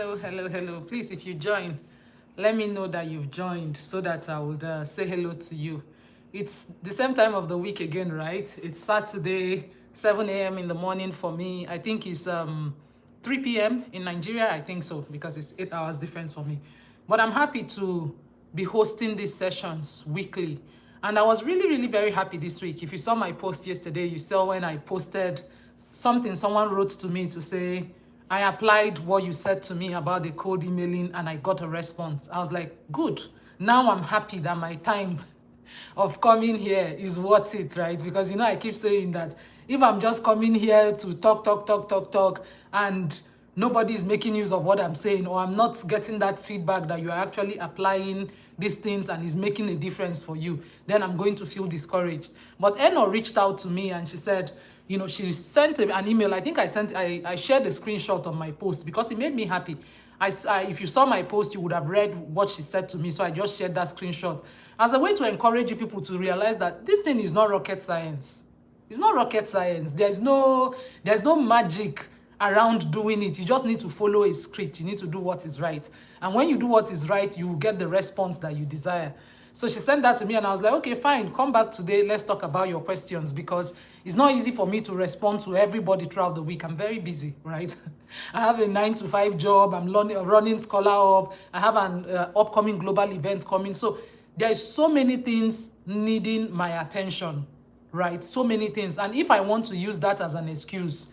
Hello. Please, if you join, let me know that you've joined so that I would say hello to you. It's the same time of the week again, right? It's Saturday, 7 a.m. in the morning for me. I think it's 3 p.m. in Nigeria. I think so, because it's 8 hours difference for me. But I'm happy to be hosting these sessions weekly. And I was really very happy this week. If you saw my post yesterday, you saw when I posted something someone wrote to me to say, I applied what you said to me about the cold emailing and I got a response. I was like, good. Now I'm happy that my time of coming here is worth it, right? Because, I keep saying that if I'm just coming here to talk, and nobody is making use of what I'm saying, or I'm not getting that feedback that you're actually applying these things and is making a difference for you, then I'm going to feel discouraged. But Eno reached out to me and she said, she sent an email. I think I shared a screenshot of my post because it made me happy. If you saw my post, you would have read what she said to me. So I just shared that screenshot as a way to encourage you people to realize that this thing is not rocket science. It's not rocket science. There's no magic around doing it. You just need to follow a script. You need to do what is right. And when you do what is right, you will get the response that you desire. So she sent that to me and I was like, okay, fine, come back today. Let's talk about your questions, because it's not easy for me to respond to everybody throughout the week. I'm very busy, right? I have a 9-to-5 job. I'm running ScholarUP. I have an upcoming global event coming. So there's so many things needing my attention, right? So many things. And if I want to use that as an excuse,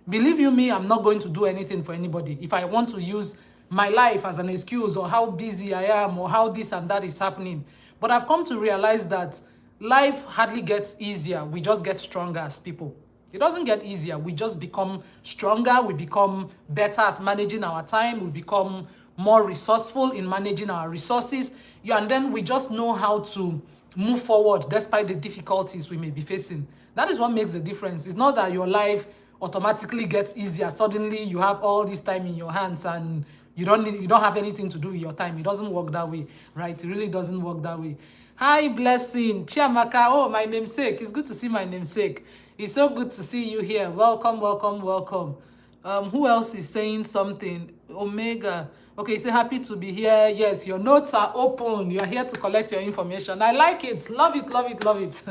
believe you me, I'm not going to do anything for anybody. If I want to use my life as an excuse, or how busy I am, or how this and that is happening. But I've come to realize that life hardly gets easier. We just get stronger as people. It doesn't get easier. We just become stronger. We become better at managing our time. We become more resourceful in managing our resources. And then we just know how to move forward despite the difficulties we may be facing. That is what makes the difference. It's not that your life automatically gets easier. Suddenly you have all this time in your hands and you don't have anything to do with your time. It doesn't work that way, right? It really doesn't work that way. Hi, Blessing. Chiamaka. Oh, my namesake. It's good to see my namesake. It's so good to see you here. Welcome. Who else is saying something? Omega. Okay, say happy to be here. Yes, your notes are open. You are here to collect your information. I like it. Love it.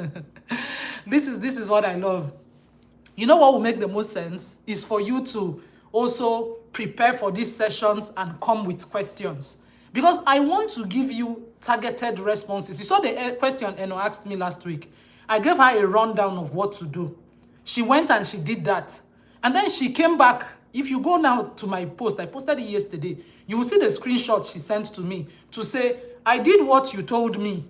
This is what I love. You know what will make the most sense is for you to also prepare for these sessions and come with questions. Because I want to give you targeted responses. You saw the question Eno asked me last week. I gave her a rundown of what to do. She went and she did that. And then she came back. If you go now to my post, I posted it yesterday, you will see the screenshot she sent to me to say, I did what you told me.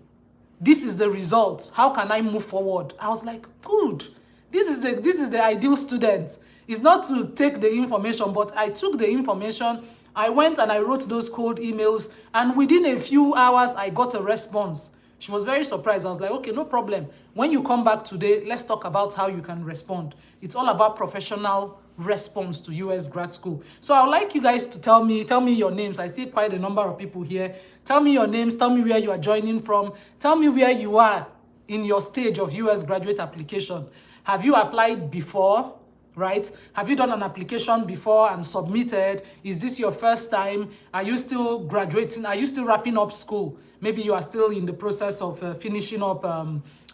This is the result. How can I move forward? I was like, good. This is the ideal student. It's not to take the information, but I took the information, I went and I wrote those cold emails, and within a few hours, I got a response. She was very surprised. I was like, okay, no problem. When you come back today, let's talk about how you can respond. It's all about professional response to US grad school. So I would like you guys to tell me your names. I see quite a number of people here. Tell me your names. Tell me where you are joining from. Tell me where you are in your stage of US graduate application. Have you applied before? Right? Have you done an application before and submitted? Is this your first time? Are you still graduating? Are you still wrapping up school? Maybe you are still in the process of finishing up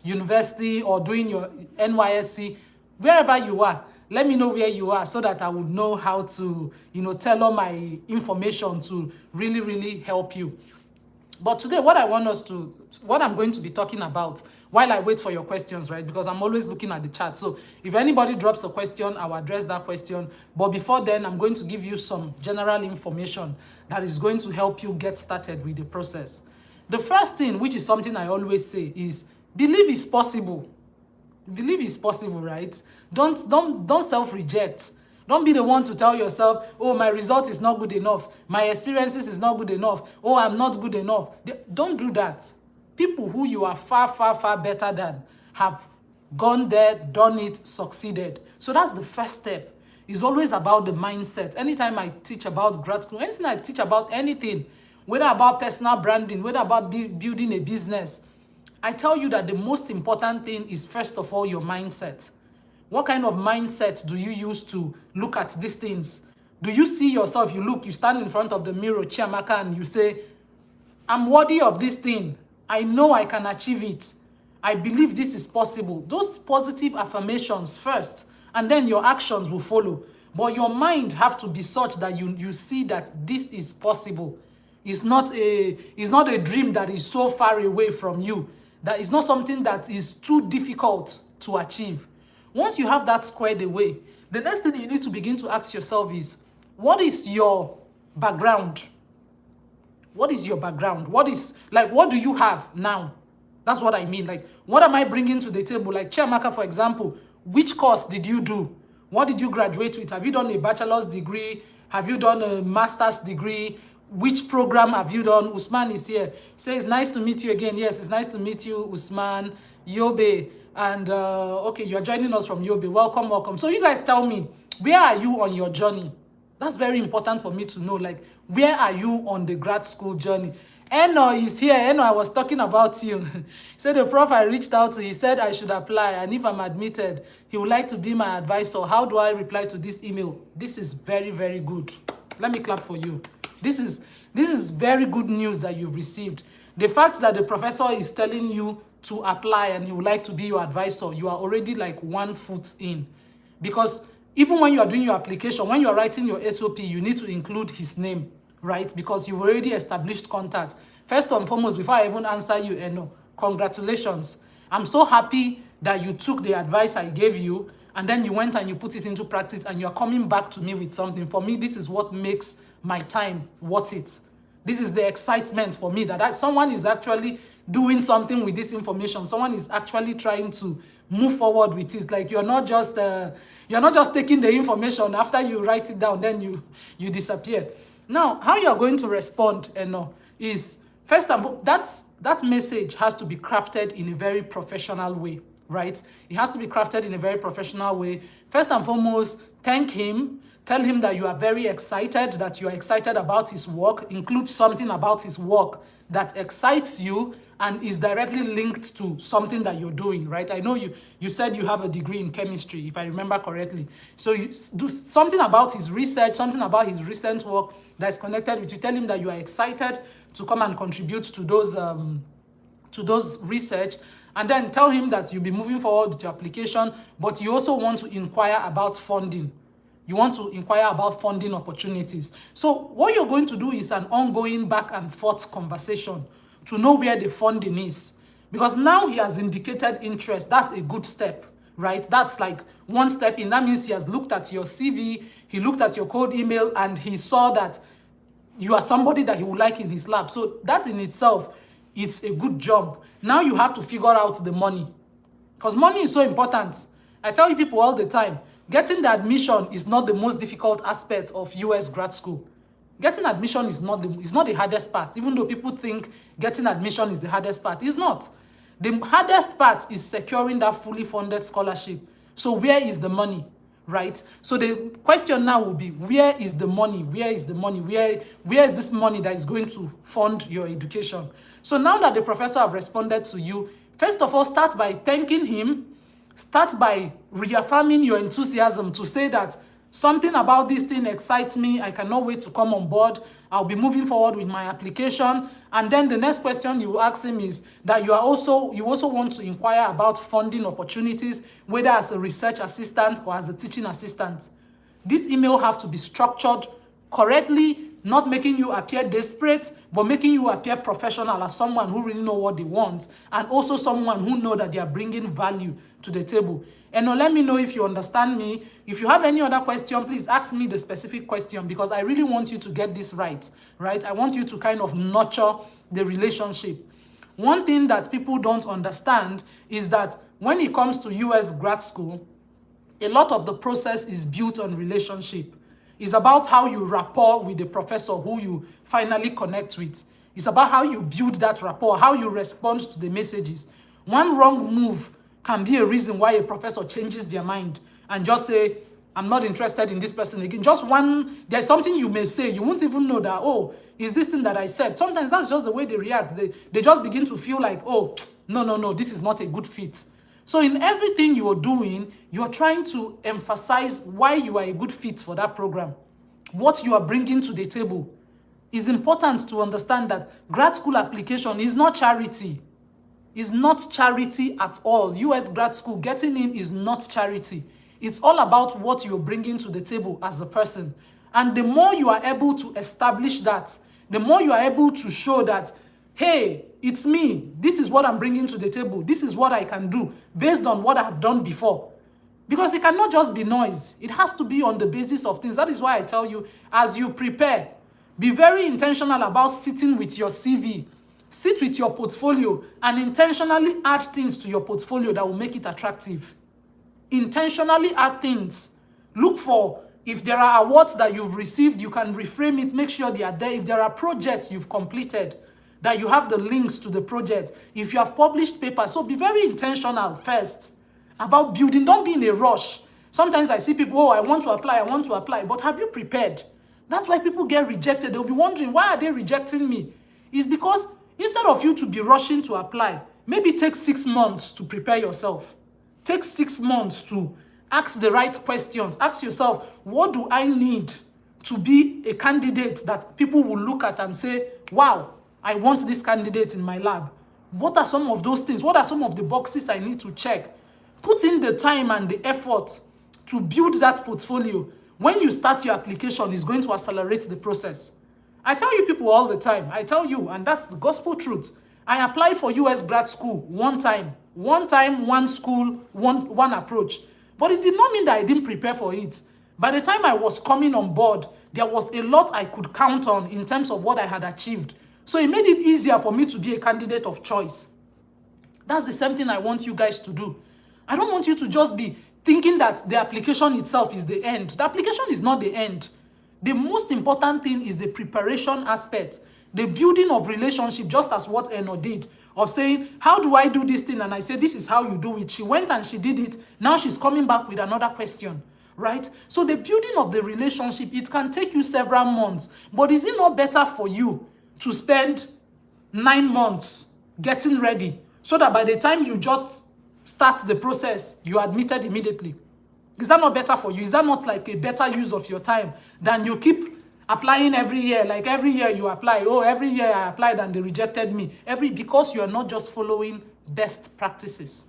university or doing your NYSC. Wherever you are, let me know where you are so that I would know how to, tailor my information to really help you. But today, what I'm going to be talking about while I wait for your questions, right? Because I'm always looking at the chat. So if anybody drops a question, I'll address that question. But before then, I'm going to give you some general information that is going to help you get started with the process. The first thing, which is something I always say, is believe it's possible. Believe it's possible, right? Don't self-reject. Don't be the one to tell yourself, oh, my result is not good enough. My experiences is not good enough. Oh, I'm not good enough. Don't do that. People who you are far better than have gone there, done it, succeeded. So that's the first step. It's always about the mindset. Anytime I teach about grad school, anything I teach about anything, whether about personal branding, whether about building a business, I tell you that the most important thing is, first of all, your mindset. What kind of mindset do you use to look at these things? Do you see yourself? You look, you stand in front of the mirror, Chiamaka, and you say, I'm worthy of this thing. I know I can achieve it. I believe this is possible. Those positive affirmations first, and then your actions will follow. But your mind have to be such that you see that this is possible. It's not a dream that is so far away from you. That is not something that is too difficult to achieve. Once you have that squared away, the next thing you need to begin to ask yourself is, what is your background? What is your background? What do you have now? That's what I mean. Like, what am I bringing to the table? Like Chiamaka, for example, which course did you do? What did you graduate with? Have you done a bachelor's degree? Have you done a master's degree? Which program have you done? Usman is here. He says, nice to meet you again. Yes, it's nice to meet you, Usman, Yobe. And, okay, you're joining us from Yobe. Welcome, welcome. So you guys tell me, where are you on your journey? That's very important for me to know. Like, where are you on the grad school journey? Eno is here. Eno, I was talking about you. He said the prof I reached out to, he said I should apply. And if I'm admitted, he would like to be my advisor. How do I reply to this email? This is very, very good. Let me clap for you. This is very good news that you've received. The fact that the professor is telling you to apply and he would like to be your advisor, you are already like 1 foot in. Because even when you are doing your application, when you are writing your SOP, you need to include his name, right? Because you've already established contact. First and foremost, before I even answer you, Eno, congratulations. I'm so happy that you took the advice I gave you and then you went and you put it into practice and you're coming back to me with something. For me, this is what makes my time worth it. This is the excitement for me that someone is actually doing something with this information. Someone is actually trying to move forward with it. Like you're not just taking the information after you write it down, then you disappear. Now, how you're going to respond, is first and foremost, that message has to be crafted in a very professional way, right? It has to be crafted in a very professional way. First and foremost, thank him. Tell him that you are very excited, that you are excited about his work. Include something about his work that excites you and is directly linked to something that you're doing, right? I know you said you have a degree in chemistry, if I remember correctly. So you do something about his research, something about his recent work that's connected with you. Tell him that you are excited to come and contribute to those research, and then tell him that you'll be moving forward with your application, but you also want to inquire about funding. You want to inquire about funding opportunities. So what you're going to do is an ongoing back and forth conversation to know where the funding is. Because now he has indicated interest. That's a good step, right? That's like one step in. That means he has looked at your CV, he looked at your cold email, and he saw that you are somebody that he would like in his lab. So that in itself, it's a good jump. Now you have to figure out the money. Because money is so important. I tell you people all the time, getting the admission is not the most difficult aspect of US grad school. Getting admission is not the hardest part, even though people think getting admission is the hardest part. It's not. The hardest part is securing that fully funded scholarship. So where is the money, right? So the question now will be, where is the money? Where is the money? Where is this money that is going to fund your education? So now that the professor have responded to you, first of all, start by thanking him. Start by reaffirming your enthusiasm to say that something about this thing excites me. I cannot wait to come on board. I'll be moving forward with my application. And then the next question you will ask him is that you also want to inquire about funding opportunities, whether as a research assistant or as a teaching assistant. This email have to be structured correctly, not making you appear desperate, but making you appear professional as someone who really know what they want, and also someone who know that they are bringing value to the table. And now let me know if you understand me. If you have any other question, please ask me the specific question, because I really want you to get this right? I want you to kind of nurture the relationship. One thing that people don't understand is that when it comes to US grad school, a lot of the process is built on relationship. It's about how you rapport with the professor who you finally connect with. It's about how you build that rapport, how you respond to the messages. One wrong move can be a reason why a professor changes their mind and just say, I'm not interested in this person again. Just one, there's something you may say, you won't even know that, oh, is this thing that I said? Sometimes that's just the way they react. They just begin to feel like, oh, no, this is not a good fit. So in everything you are doing, you're trying to emphasize why you are a good fit for that program. what you are bringing to the table. It's important to understand that grad school application is not charity. It's not charity at all. US grad school, getting in is not charity. It's all about what you're bringing to the table as a person. And the more you are able to establish that, the more you are able to show that, hey, it's me. This is what I'm bringing to the table. This is what I can do based on what I have done before. Because it cannot just be noise. It has to be on the basis of things. That is why I tell you, as you prepare, be very intentional about sitting with your CV. Sit with your portfolio and intentionally add things to your portfolio that will make it attractive. Intentionally add things. Look for, if there are awards that you've received, you can reframe it, make sure they are there. If there are projects you've completed, that you have the links to the project. If you have published papers, so be very intentional first about building. Don't be in a rush. Sometimes I see people, oh, I want to apply, but have you prepared? That's why people get rejected. They'll be wondering, why are they rejecting me? It's because instead of you to be rushing to apply, maybe take 6 months to prepare yourself. Take 6 months to ask the right questions. Ask yourself, what do I need to be a candidate that people will look at and say, wow, I want this candidate in my lab? What are some of those things? What are some of the boxes I need to check? Put in the time and the effort to build that portfolio. When you start your application, it's going to accelerate the process. I tell you people all the time, I tell you, and that's the gospel truth. I applied for US grad school one time, one school, one approach. But it did not mean that I didn't prepare for it. By the time I was coming on board, there was a lot I could count on in terms of what I had achieved. So it made it easier for me to be a candidate of choice. That's the same thing I want you guys to do. I don't want you to just be thinking that the application itself is the end. The application is not the end. The most important thing is the preparation aspect, the building of relationship, just as what Eno did, of saying, how do I do this thing? And I said, this is how you do it. She went and she did it. Now she's coming back with another question, right? So the building of the relationship, it can take you several months. But is it not better for you to spend 9 months getting ready so that by the time you just start the process, you are admitted immediately? Is that not better for you? Is that not like a better use of your time than you keep applying every year? Like every year you apply. Oh, every year I applied and they rejected me. Because you are not just following best practices.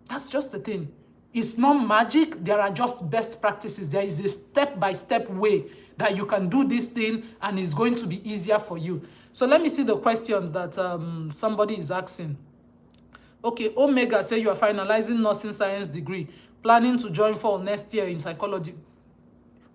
That's just the thing. It's not magic. There are just best practices. There is a step-by-step way that you can do this thing and it's going to be easier for you. So let me see the questions that somebody is asking. Okay, Omega say you are finalizing nursing science degree, planning to join fall next year in psychology.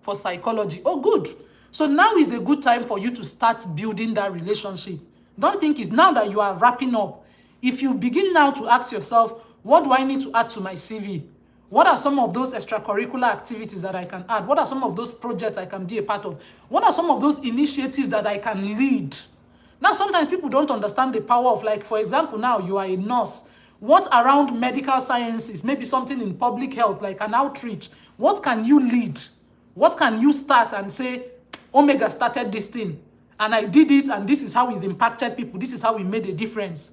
For psychology. Oh, good. So now is a good time for you to start building that relationship. Don't think it's now that you are wrapping up. If you begin now to ask yourself, what do I need to add to my CV? What are some of those extracurricular activities that I can add? What are some of those projects I can be a part of? What are some of those initiatives that I can lead? Now, sometimes people don't understand the power of, like, for example, now you are a nurse. What around medical sciences, maybe something in public health, like an outreach, what can you lead? What can you start and say, Omega started this thing, and I did it, and this is how it impacted people. This is how we made a difference.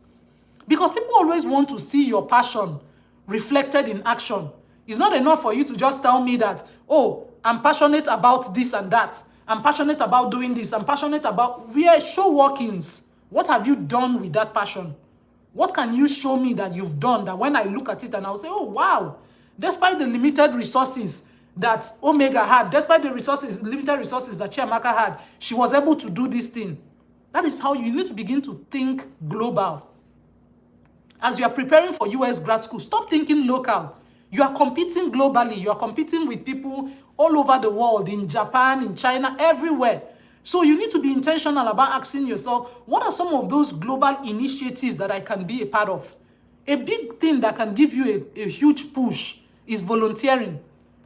Because people always want to see your passion reflected in action. It's not enough for you to just tell me that, oh, I'm passionate about this and that. I'm passionate about doing this. I'm passionate about... We are show walk-ins. What have you done with that passion? What can you show me that you've done that when I look at it and I'll say, oh, wow, despite the limited resources that Omega had, despite the limited resources that Amaka had, she was able to do this thing. That is how you need to begin to think global. As you are preparing for US grad school, stop thinking local. You are competing globally. You are competing with people all over the world, in Japan, in China, everywhere. So you need to be intentional about asking yourself, what are some of those global initiatives that I can be a part of? A big thing that can give you a huge push is volunteering.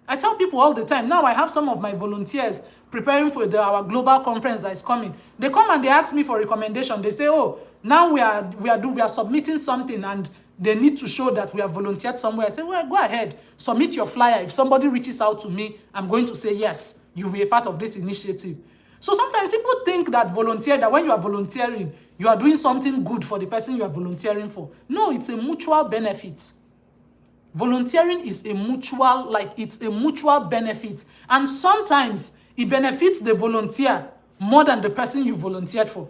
I tell people all the time, now I have some of my volunteers preparing for our global conference that is coming. They come and they ask me for recommendation. They say, oh, now we are submitting something and they need to show that we have volunteered somewhere. I say, well, go ahead, submit your flyer. If somebody reaches out to me, I'm going to say, yes, you'll be a part of this initiative. So sometimes people think that that when you are volunteering, you are doing something good for the person you are volunteering for. No, it's a mutual benefit. Volunteering is it's a mutual benefit. And sometimes It benefits the volunteer more than the person you volunteered for.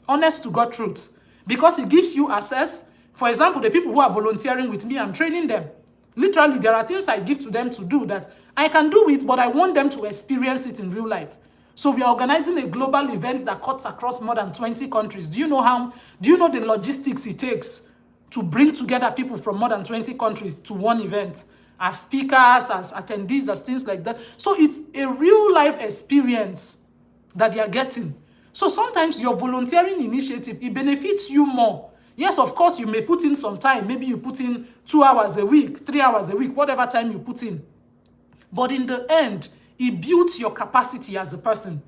Honest to God truth. Because it gives you access. For example, the people who are volunteering with me, I'm training them. Literally, there are things I give to them to do that I can do it, but I want them to experience it in real life. So we are organizing a global event that cuts across more than 20 countries. Do you know the logistics it takes to bring together people from more than 20 countries to one event? As speakers, as attendees, as things like that. So it's a real life experience that they are getting. So sometimes your volunteering initiative, it benefits you more. Yes, of course, you may put in some time. Maybe you put in 2 hours a week, 3 hours a week, whatever time you put in. But in the end, it builds your capacity as a person.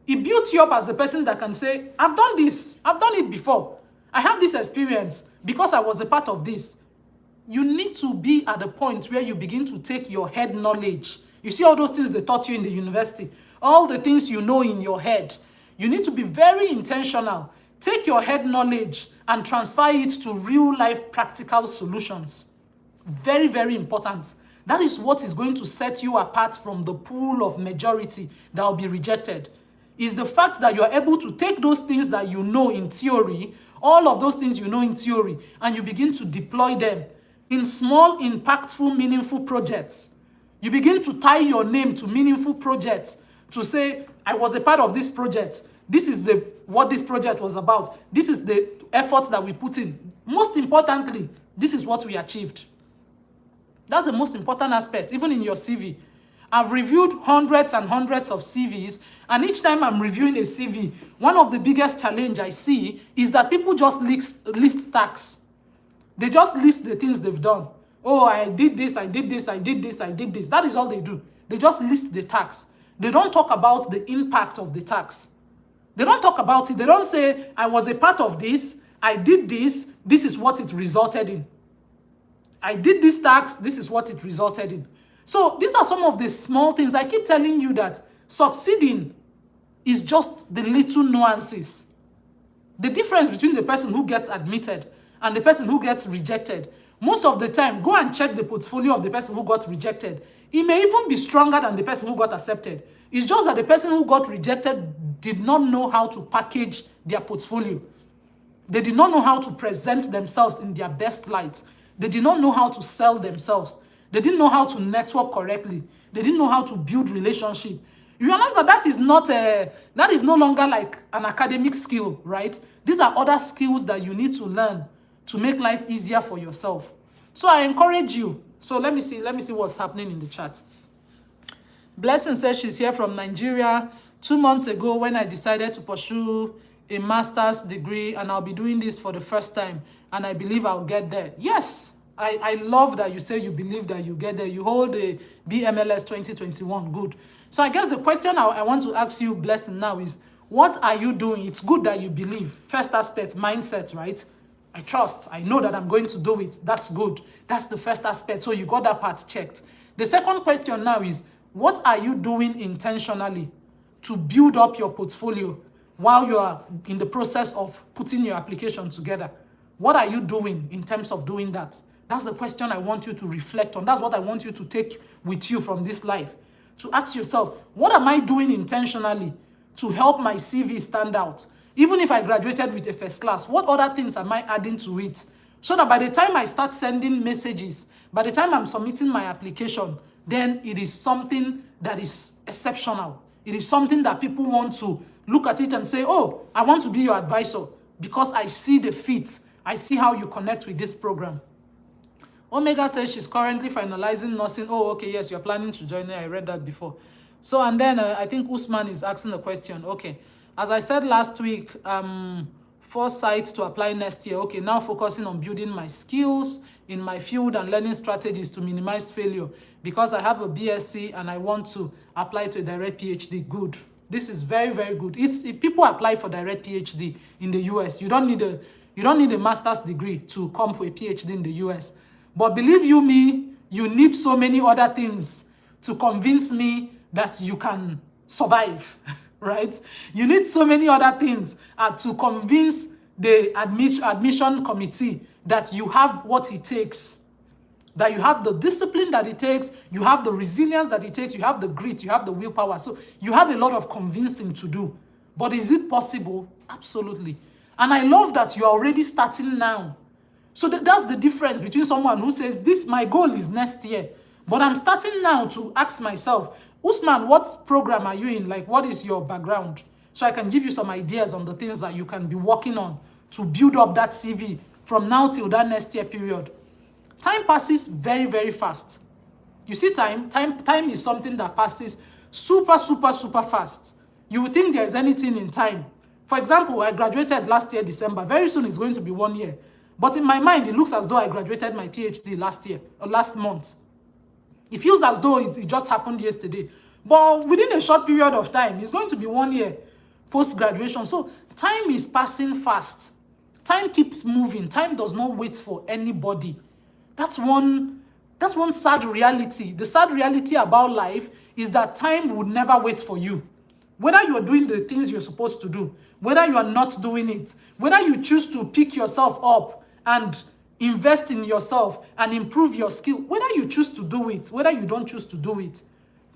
It builds you up as a person that can say, I've done this. I've done it before. I have this experience because I was a part of this. You need to be at the point where you begin to take your head knowledge. You see all those things they taught you in the university, all the things you know in your head. You need to be very intentional. Take your head knowledge and transfer it to real life practical solutions. Very, very important. That is what is going to set you apart from the pool of majority that will be rejected. Is the fact that you are able to take those things that you know in theory, all of those things you know in theory, and you begin to deploy them in small, impactful, meaningful projects. You begin to tie your name to meaningful projects to say, I was a part of this project. This is what this project was about. This is the effort that we put in. Most importantly, this is what we achieved. That's the most important aspect, even in your CV. I've reviewed hundreds and hundreds of CVs, and each time I'm reviewing a CV, one of the biggest challenge I see is that people just list tasks. They just list the things they've done. Oh, I did this, I did this, I did this, I did this. That is all they do. They just list the tasks. They don't talk about the impact of the tasks. They don't talk about it. They don't say, I was a part of this, I did this, this is what it resulted in. I did this task, this is what it resulted in. So these are some of the small things. I keep telling you that succeeding is just the little nuances. The difference between the person who gets admitted and the person who gets rejected. Most of the time, go and check the portfolio of the person who got rejected. It may even be stronger than the person who got accepted. It's just that the person who got rejected did not know how to package their portfolio. They did not know how to present themselves in their best light. They did not know how to sell themselves. They didn't know how to network correctly. They didn't know how to build relationship. You realize that that is no longer like an academic skill, right? These are other skills that you need to learn to make life easier for yourself. So I encourage you. So let me see what's happening in the chat. Blessing says she's here from Nigeria. 2 months ago when I decided to pursue a master's degree, and I'll be doing this for the first time, and I believe I'll get there. Yes, I love that you say you believe that you get there. You hold a BMLS 2021. Good. So I guess the question I want to ask you, Blessing, now is, what are you doing? It's good that you believe. First aspect, mindset, right? I trust. I know that I'm going to do it. That's good. That's the first aspect. So you got that part checked. The second question now is, what are you doing intentionally to build up your portfolio while you are in the process of putting your application together? What are you doing in terms of doing that? That's the question I want you to reflect on. That's what I want you to take with you from this life. To ask yourself, what am I doing intentionally to help my CV stand out? Even if I graduated with a first class, what other things am I adding to it? So that by the time I start sending messages, by the time I'm submitting my application, then it is something that is exceptional. It is something that people want to look at it and say, oh, I want to be your advisor because I see the fit. I see how you connect with this program. Omega says she's currently finalizing nursing. Oh, okay, yes, you're planning to join her. I read that before. So, and then I think Usman is asking a question. Okay, as I said last week, foresight to apply next year. Okay, now focusing on building my skills in my field and learning strategies to minimize failure because I have a BSc and I want to apply to a direct PhD. Good. This is very, very good. If people apply for direct PhD in the US, you don't need a master's degree to come for a PhD in the US. But believe you me, you need so many other things to convince me that you can survive, right? You need so many other things to convince the admission committee that you have what it takes. That you have the discipline that it takes, you have the resilience that it takes, you have the grit, you have the willpower. So you have a lot of convincing to do. But is it possible? Absolutely. And I love that you're already starting now. So that's the difference between someone who says, this, my goal is next year. But I'm starting now to ask myself, Usman, what program are you in? Like, what is your background? So I can give you some ideas on the things that you can be working on to build up that CV from now till that next year period. Time passes very, very fast. You see time is something that passes super, super, super fast. You would think there is anything in time. For example, I graduated last year, December. Very soon it's going to be 1 year. But in my mind, it looks as though I graduated my PhD last year or last month. It feels as though it just happened yesterday. But within a short period of time, it's going to be 1 year post-graduation. So time is passing fast. Time keeps moving. Time does not wait for anybody. That's one sad reality. The sad reality about life is that time would never wait for you. Whether you are doing the things you're supposed to do, whether you are not doing it, whether you choose to pick yourself up and invest in yourself and improve your skill, whether you choose to do it, whether you don't choose to do it,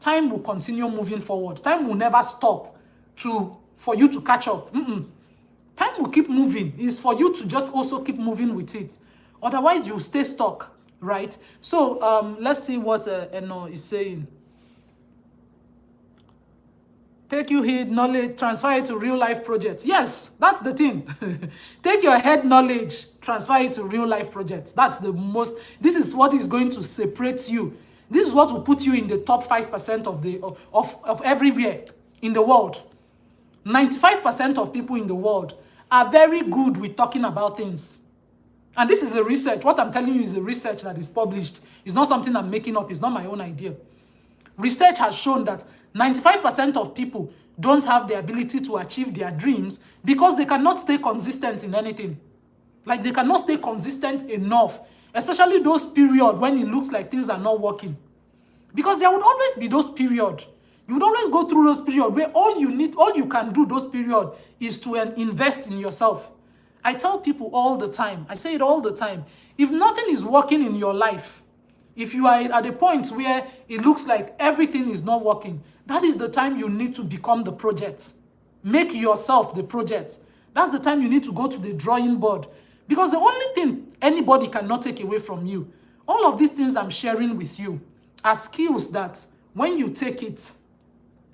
time will continue moving forward. Time will never stop for you to catch up. Time will keep moving. It's for you to just also keep moving with it. Otherwise, you'll stay stuck, right? So let's see what Eno is saying. Take your head knowledge, transfer it to real life projects. Yes, that's the thing. Take your head knowledge, transfer it to real life projects. That's the most, this is what is going to separate you. This is what will put you in the top 5% of everywhere in the world. 95% of people in the world are very good with talking about things. And this is a research. What I'm telling you is a research that is published. It's not something I'm making up. It's not my own idea. Research has shown that 95% of people don't have the ability to achieve their dreams because they cannot stay consistent in anything. Like, they cannot stay consistent enough, especially those periods when it looks like things are not working. Because there would always be those periods. You would always go through those periods where all you can do those periods is to invest in yourself. I tell people all the time, I say it all the time, if nothing is working in your life, if you are at a point where it looks like everything is not working, that is the time you need to become the project. Make yourself the project. That's the time you need to go to the drawing board. Because the only thing anybody cannot take away from you, all of these things I'm sharing with you, are skills that when you take it,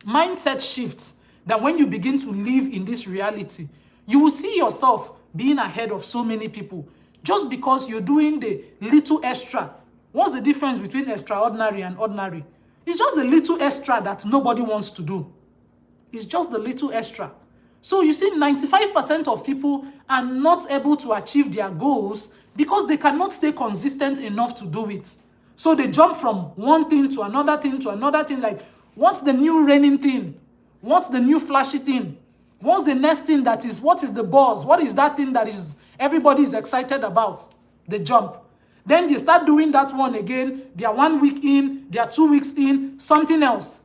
mindset shifts, that when you begin to live in this reality, you will see yourself being ahead of so many people just because you're doing the little extra. What's the difference between extraordinary and ordinary? It's just a little extra that nobody wants to do. It's just the little extra. So you see, 95% of people are not able to achieve their goals because they cannot stay consistent enough to do it. So they jump from one thing to another thing to another thing. Like, what's the new reigning thing? What's the new flashy thing? What's the next thing that is, what is the buzz? What is that thing that is everybody is excited about? They jump. Then they start doing that one again. They are 1 week in, they are 2 weeks in, something else.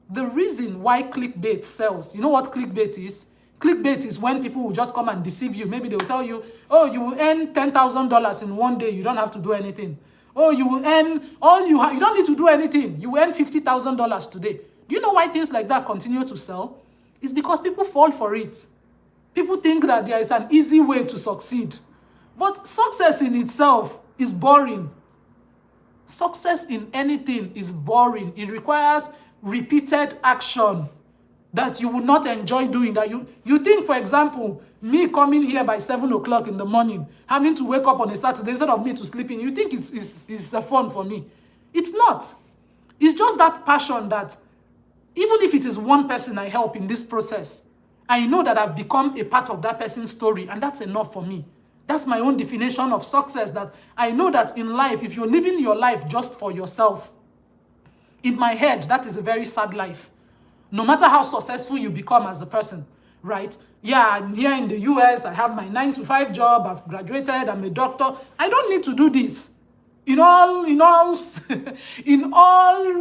The reason why clickbait sells, you know what clickbait is? Clickbait is when people will just come and deceive you. Maybe they will tell you, oh, you will earn $10,000 in 1 day. You don't have to do anything. Oh, you will earn, you don't need to do anything. You will earn $50,000 today. Do you know why things like that continue to sell? It's because people fall for it. People think that there is an easy way to succeed. But success in itself is boring. Success in anything is boring. It requires repeated action that you will not enjoy doing. That you think, for example, me coming here by 7 o'clock in the morning, having to wake up on a Saturday instead of me to sleep in, you think it's fun for me. It's not. It's just that passion that even if it is one person I help in this process, I know that I've become a part of that person's story, and that's enough for me. That's my own definition of success, that I know that in life, if you're living your life just for yourself, in my head, that is a very sad life. No matter how successful you become as a person, right? Yeah, I'm here in the US, I have my 9-to-5 job, I've graduated, I'm a doctor. I don't need to do this. In all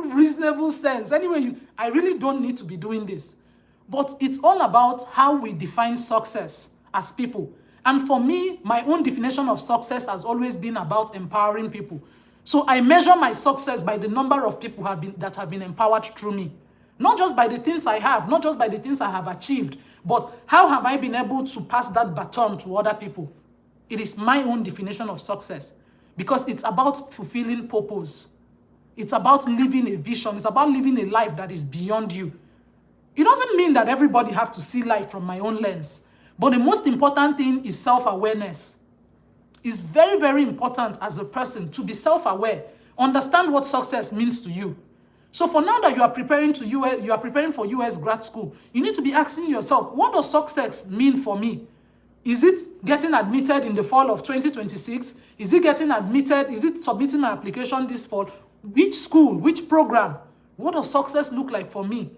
reasonable sense. Anyway, I really don't need to be doing this. But it's all about how we define success as people. And for me, my own definition of success has always been about empowering people. So I measure my success by the number of people that have been empowered through me. Not just by the things I have, not just by the things I have achieved, but how have I been able to pass that baton to other people? It is my own definition of success because it's about fulfilling purpose. It's about living a vision. It's about living a life that is beyond you. It doesn't mean that everybody have to see life from my own lens. But the most important thing is self-awareness. It's very, very important as a person to be self-aware. Understand what success means to you. So for now that you are preparing for US grad school, you need to be asking yourself, what does success mean for me? Is it getting admitted in the fall of 2026? Is it getting admitted? Is it submitting my application this fall? Which school? Which program? What does success look like for me?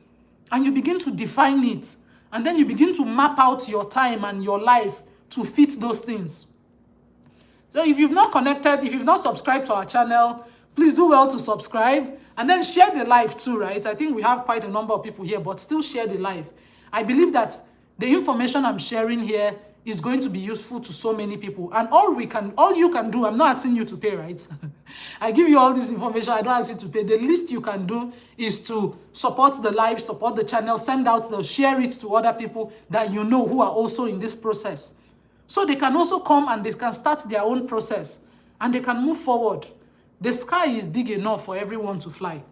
And you begin to define it. And then you begin to map out your time and your life to fit those things. So if you've not connected, if you've not subscribed to our channel, please do well to subscribe and then share the live too, right? I think we have quite a number of people here, but still share the live. I believe that the information I'm sharing here is going to be useful to so many people. And all you can do, I'm not asking you to pay, right? I give you all this information, I don't ask you to pay. The least you can do is to support the live, support the channel, share it to other people that you know who are also in this process. So they can also come and they can start their own process and they can move forward. The sky is big enough for everyone to fly.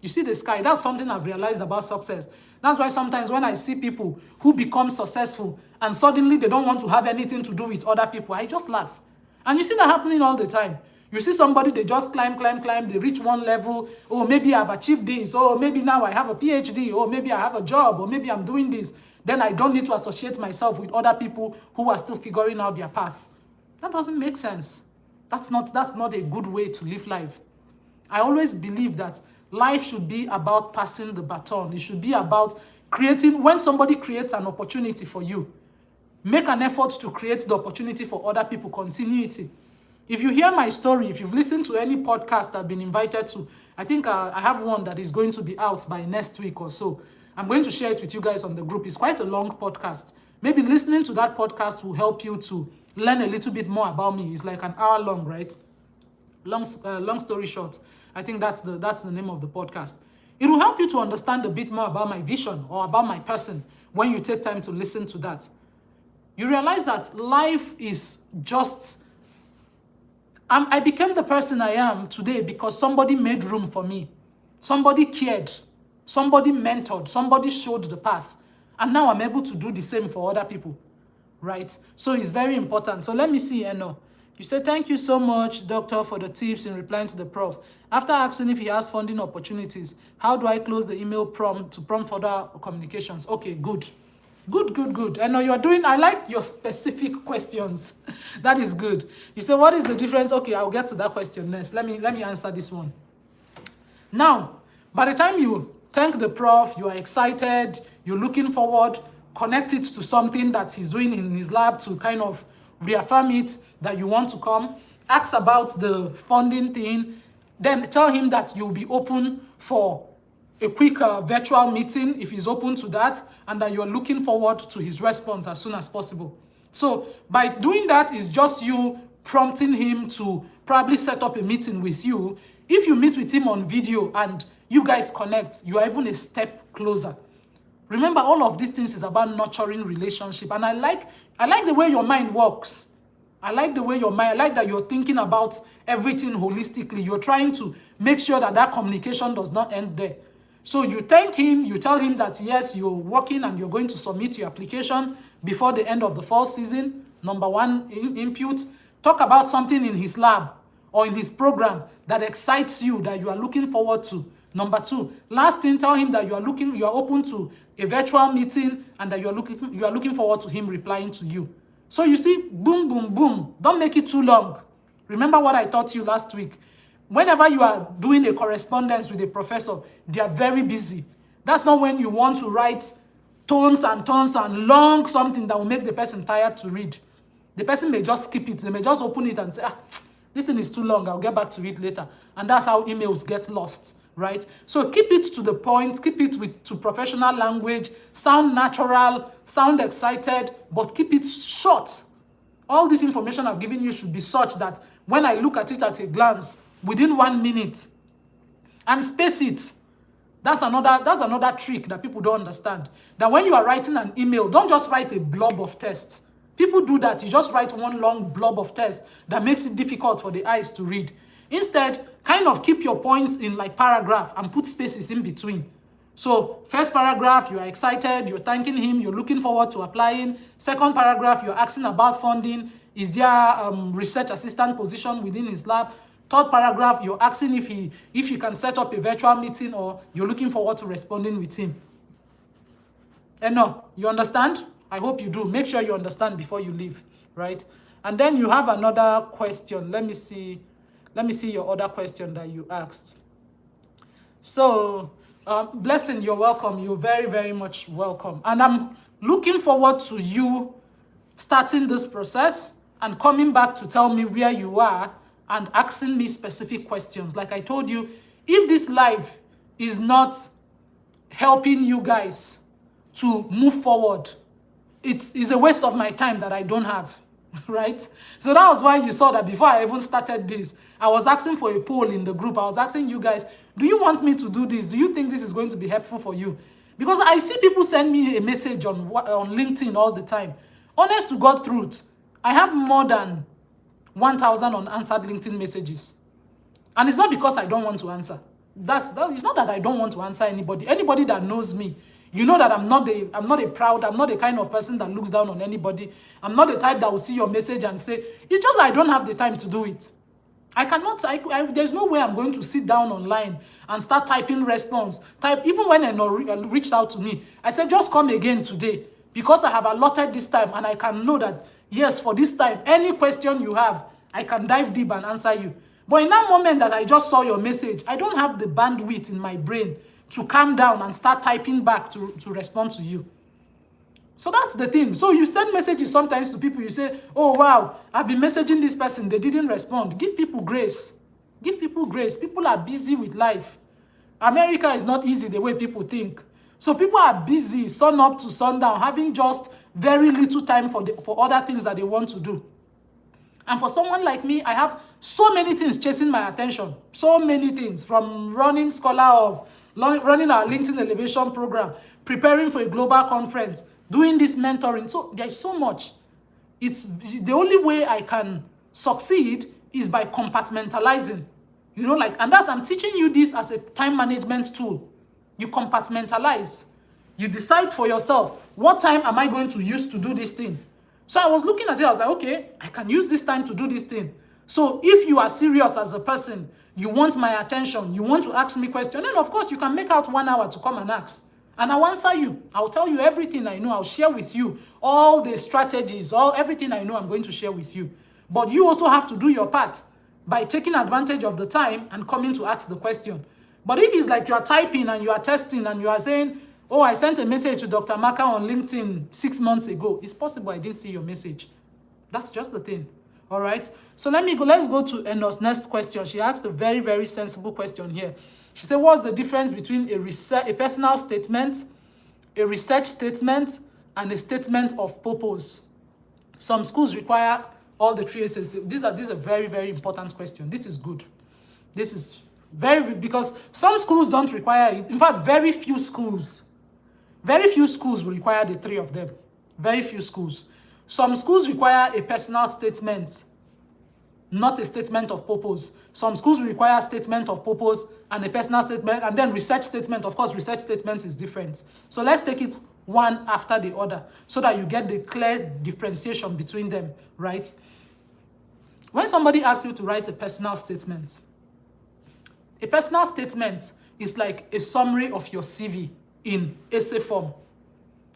You see the sky, that's something I've realized about success. That's why sometimes when I see people who become successful and suddenly they don't want to have anything to do with other people, I just laugh. And you see that happening all the time. You see somebody, they just climb, they reach one level. Oh, maybe I've achieved this. Oh, maybe now I have a PhD. Oh, maybe I have a job. Or maybe I'm doing this. Then I don't need to associate myself with other people who are still figuring out their path. That doesn't make sense. That's not a good way to live life. I always believe that life should be about passing the baton. It should be about creating, when somebody creates an opportunity for you, make an effort to create the opportunity for other people, continuity. If you hear my story, if you've listened to any podcast I've been invited to, I think I have one that is going to be out by next week or so. I'm going to share it with you guys on the group. It's quite a long podcast. Maybe listening to that podcast will help you to learn a little bit more about me. It's like an hour long, right? Long story short, I think that's the name of the podcast. It will help you to understand a bit more about my vision or about my person when you take time to listen to that. You realize that life is just... I became the person I am today because somebody made room for me. Somebody cared. Somebody mentored. Somebody showed the path. And now I'm able to do the same for other people. Right? So it's very important. So let me see, Eno. You say, thank you so much, doctor, for the tips in replying to the prof. After asking if he has funding opportunities, how do I close the email prompt to prompt further communications? Okay, good. Good. I know you're doing, I like your specific questions. That is good. You say, what is the difference? Okay, I'll get to that question next. Let me answer this one. Now, by the time you thank the prof, you are excited, you're looking forward, connect it to something that he's doing in his lab to kind of reaffirm it that you want to come, ask about the funding thing, then tell him that you'll be open for a quick virtual meeting if he's open to that, and that you're looking forward to his response as soon as possible. So by doing that, it's just you prompting him to probably set up a meeting with you. If you meet with him on video and you guys connect, you are even a step closer. Remember, all of these things is about nurturing relationship. And I like the way your mind works. I like that you're thinking about everything holistically. You're trying to make sure that communication does not end there. So you thank him, you tell him that yes, you're working and you're going to submit your application before the end of the fall season. Number one, input. Talk about something in his lab or in his program that excites you, that you are looking forward to. Number two, last thing, tell him that you are open to a virtual meeting and that you are looking forward to him replying to you. So you see, boom, boom, boom. Don't make it too long. Remember what I taught you last week. Whenever you are doing a correspondence with a professor, they are very busy. That's not when you want to write tons and tons and long something that will make the person tired to read. The person may just skip it. They may just open it and say, this thing is too long. I'll get back to it later. And that's how emails get lost, right? So keep it to the point. Keep it to professional language. Sound natural. Sound excited. But keep it short. All this information I've given you should be such that when I look at it at a glance, within 1 minute. And space it. That's another trick that people don't understand. That when you are writing an email, don't just write a blob of text. People do that. You just write one long blob of text that makes it difficult for the eyes to read. Instead, kind of keep your points in like paragraph and put spaces in between. So first paragraph, you are excited, you're thanking him, you're looking forward to applying. Second paragraph, you're asking about funding. Is there research assistant position within his lab? Third paragraph, you're asking if you can set up a virtual meeting, or you're looking forward to responding with him. And no, you understand? I hope you do. Make sure you understand before you leave, right? And then you have another question. Let me see your other question that you asked. So, Blessing, you're welcome. You're very, very much welcome. And I'm looking forward to you starting this process and coming back to tell me where you are and asking me specific questions. Like I told you, if this live is not helping you guys to move forward, it's a waste of my time that I don't have, right? So that was why you saw that before I even started this, I was asking for a poll in the group. I was asking you guys, do you want me to do this? Do you think this is going to be helpful for you? Because I see people send me a message on LinkedIn all the time. Honest to God truth, I have more than 1,000 unanswered LinkedIn messages. And it's not because I don't want to answer. It's not that I don't want to answer anybody. Anybody that knows me, you know that I'm not the kind of person that looks down on anybody. I'm not the type that will see your message and say, it's just I don't have the time to do it. There's no way I'm going to sit down online and start typing response. Even when Eno reached out to me, I said, just come again today, because I have allotted this time and I can know that, yes, for this time, any question you have, I can dive deep and answer you. But in that moment that I just saw your message, I don't have the bandwidth in my brain to calm down and start typing back to respond to you. So that's the thing. So you send messages sometimes to people, you say, oh, wow, I've been messaging this person, they didn't respond. Give people grace. Give people grace. People are busy with life. America is not easy the way people think. So people are busy, sun up to sundown, having just very little time for other things that they want to do. And for someone like me, I have so many things chasing my attention. So many things, from running ScholarUP, running our LinkedIn Elevation program, preparing for a global conference, doing this mentoring. So there's so much. It's the only way I can succeed is by compartmentalizing. You know, and I'm teaching you this as a time management tool. You compartmentalize. You decide for yourself, what time am I going to use to do this thing? So I was looking at it, I was like, okay, I can use this time to do this thing. So if you are serious as a person, you want my attention, you want to ask me questions, then of course you can make out 1 hour to come and ask. And I'll answer you. I'll tell you everything I know. I'll share with you all the strategies, everything I know I'm going to share with you. But you also have to do your part by taking advantage of the time and coming to ask the question. But if it's like you are typing and you are testing and you are saying, oh, I sent a message to Dr. Amaka on LinkedIn 6 months ago, it's possible I didn't see your message. That's just the thing. All right. So let's go to Eno's next question. She asked a very, very sensible question here. She said, what's the difference between a personal statement, a research statement, and a statement of purpose? Some schools require all the three S's. These are very, very important question. This is good. This is because some schools don't require it. In fact, very few schools will require the three of them. Very few schools. Some schools require a personal statement, not a statement of purpose. Some schools require a statement of purpose and a personal statement, and then research statement. Of course, research statement is different. So let's take it one after the other so that you get the clear differentiation between them, right? When somebody asks you to write a personal statement is like a summary of your CV in essay form.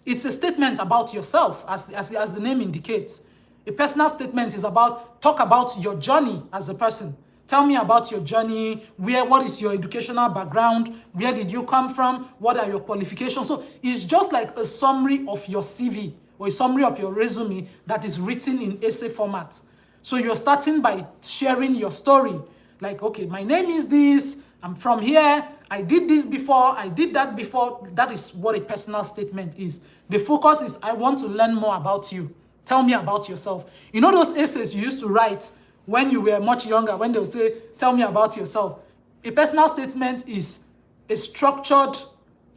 It's a statement about yourself, as the name indicates. A personal statement is talk about your journey as a person. Tell me about your journey, what is your educational background, where did you come from, what are your qualifications. So it's just like a summary of your CV or a summary of your resume that is written in essay format. So you're starting by sharing your story. Like, okay, my name is this, I'm from here, I did this before, I did that before. That is what a personal statement is. The focus is, I want to learn more about you. Tell me about yourself. You know those essays you used to write when you were much younger, when they'll say, tell me about yourself. A personal statement is a structured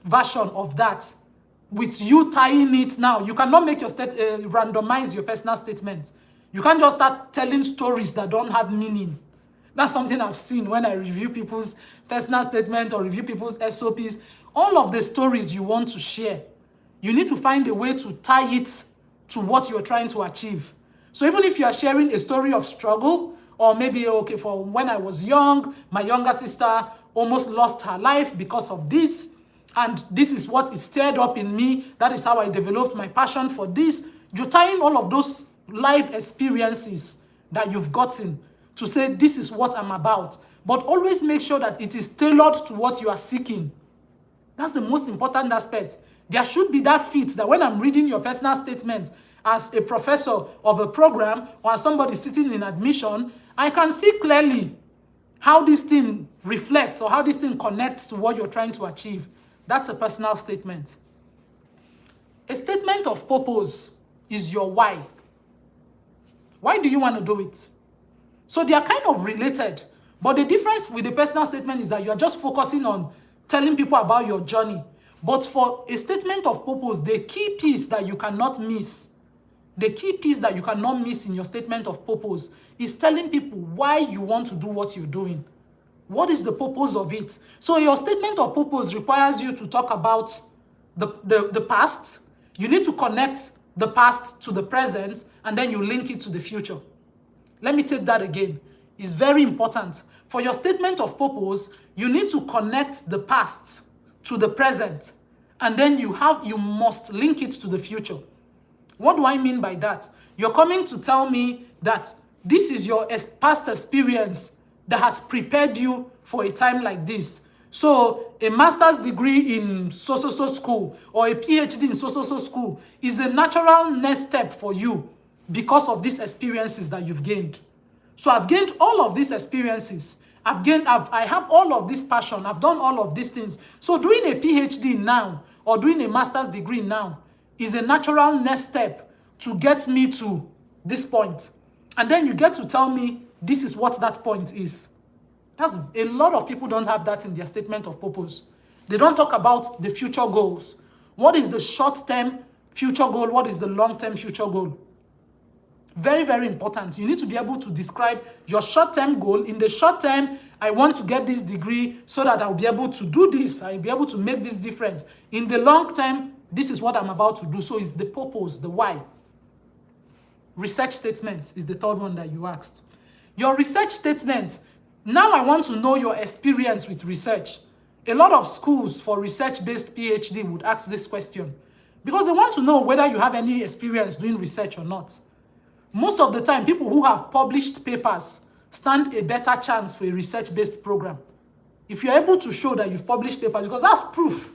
version of that, with you tying it now. You cannot make your randomize your personal statement. You can't just start telling stories that don't have meaning. That's something I've seen when I review people's personal statement or review people's SOPs. All of the stories you want to share, you need to find a way to tie it to what you're trying to achieve. So even if you are sharing a story of struggle, or maybe, okay, for when I was young, my younger sister almost lost her life because of this, and this is what is stirred up in me. That is how I developed my passion for this. You're tying all of those life experiences that you've gotten to say, this is what I'm about. But always make sure that it is tailored to what you are seeking. That's the most important aspect. There should be that fit that when I'm reading your personal statement as a professor of a program or as somebody sitting in admission, I can see clearly how this thing reflects or how this thing connects to what you're trying to achieve. That's a personal statement. A statement of purpose is your why. Why do you want to do it? So they are kind of related, but the difference with the personal statement is that you are just focusing on telling people about your journey. But for a statement of purpose, the key piece that you cannot miss, the key piece that you cannot miss in your statement of purpose is telling people why you want to do what you're doing. What is the purpose of it? So your statement of purpose requires you to talk about the past. You need to connect the past to the present, and then you link it to the future. Let me take that again. It's very important. For your statement of purpose, you need to connect the past to the present, and then you must link it to the future. What do I mean by that? You're coming to tell me that this is your past experience that has prepared you for a time like this. So a master's degree in so-so-so school or a PhD in so-so-so school is a natural next step for you because of these experiences that you've gained. So I've gained all of these experiences. I have all of this passion. I've done all of these things. So doing a PhD now or doing a master's degree now is a natural next step to get me to this point. And then you get to tell me this is what that point is. That's a lot of people don't have that in their statement of purpose. They don't talk about the future goals. What is the short-term future goal? What is the long-term future goal? Very, very important. You need to be able to describe your short-term goal. In the short term, I want to get this degree so that I'll be able to do this. I'll be able to make this difference. In the long term, this is what I'm about to do. So it's the purpose, the why. Research statement is the third one that you asked. Your research statement, now I want to know your experience with research. A lot of schools for research-based PhD would ask this question because they want to know whether you have any experience doing research or not. Most of the time, people who have published papers stand a better chance for a research-based program. If you're able to show that you've published papers, because that's proof.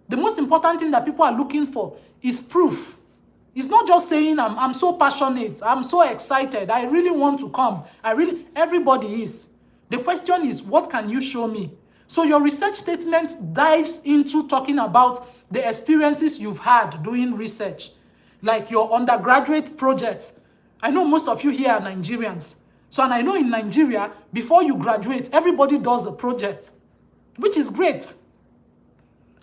The most important thing that people are looking for is proof. It's not just saying, I'm so passionate, I'm so excited, I really want to come. Everybody is. The question is, what can you show me? So your research statement dives into talking about the experiences you've had doing research, like your undergraduate projects. I know most of you here are Nigerians. So, and I know in Nigeria, before you graduate, everybody does a project, which is great.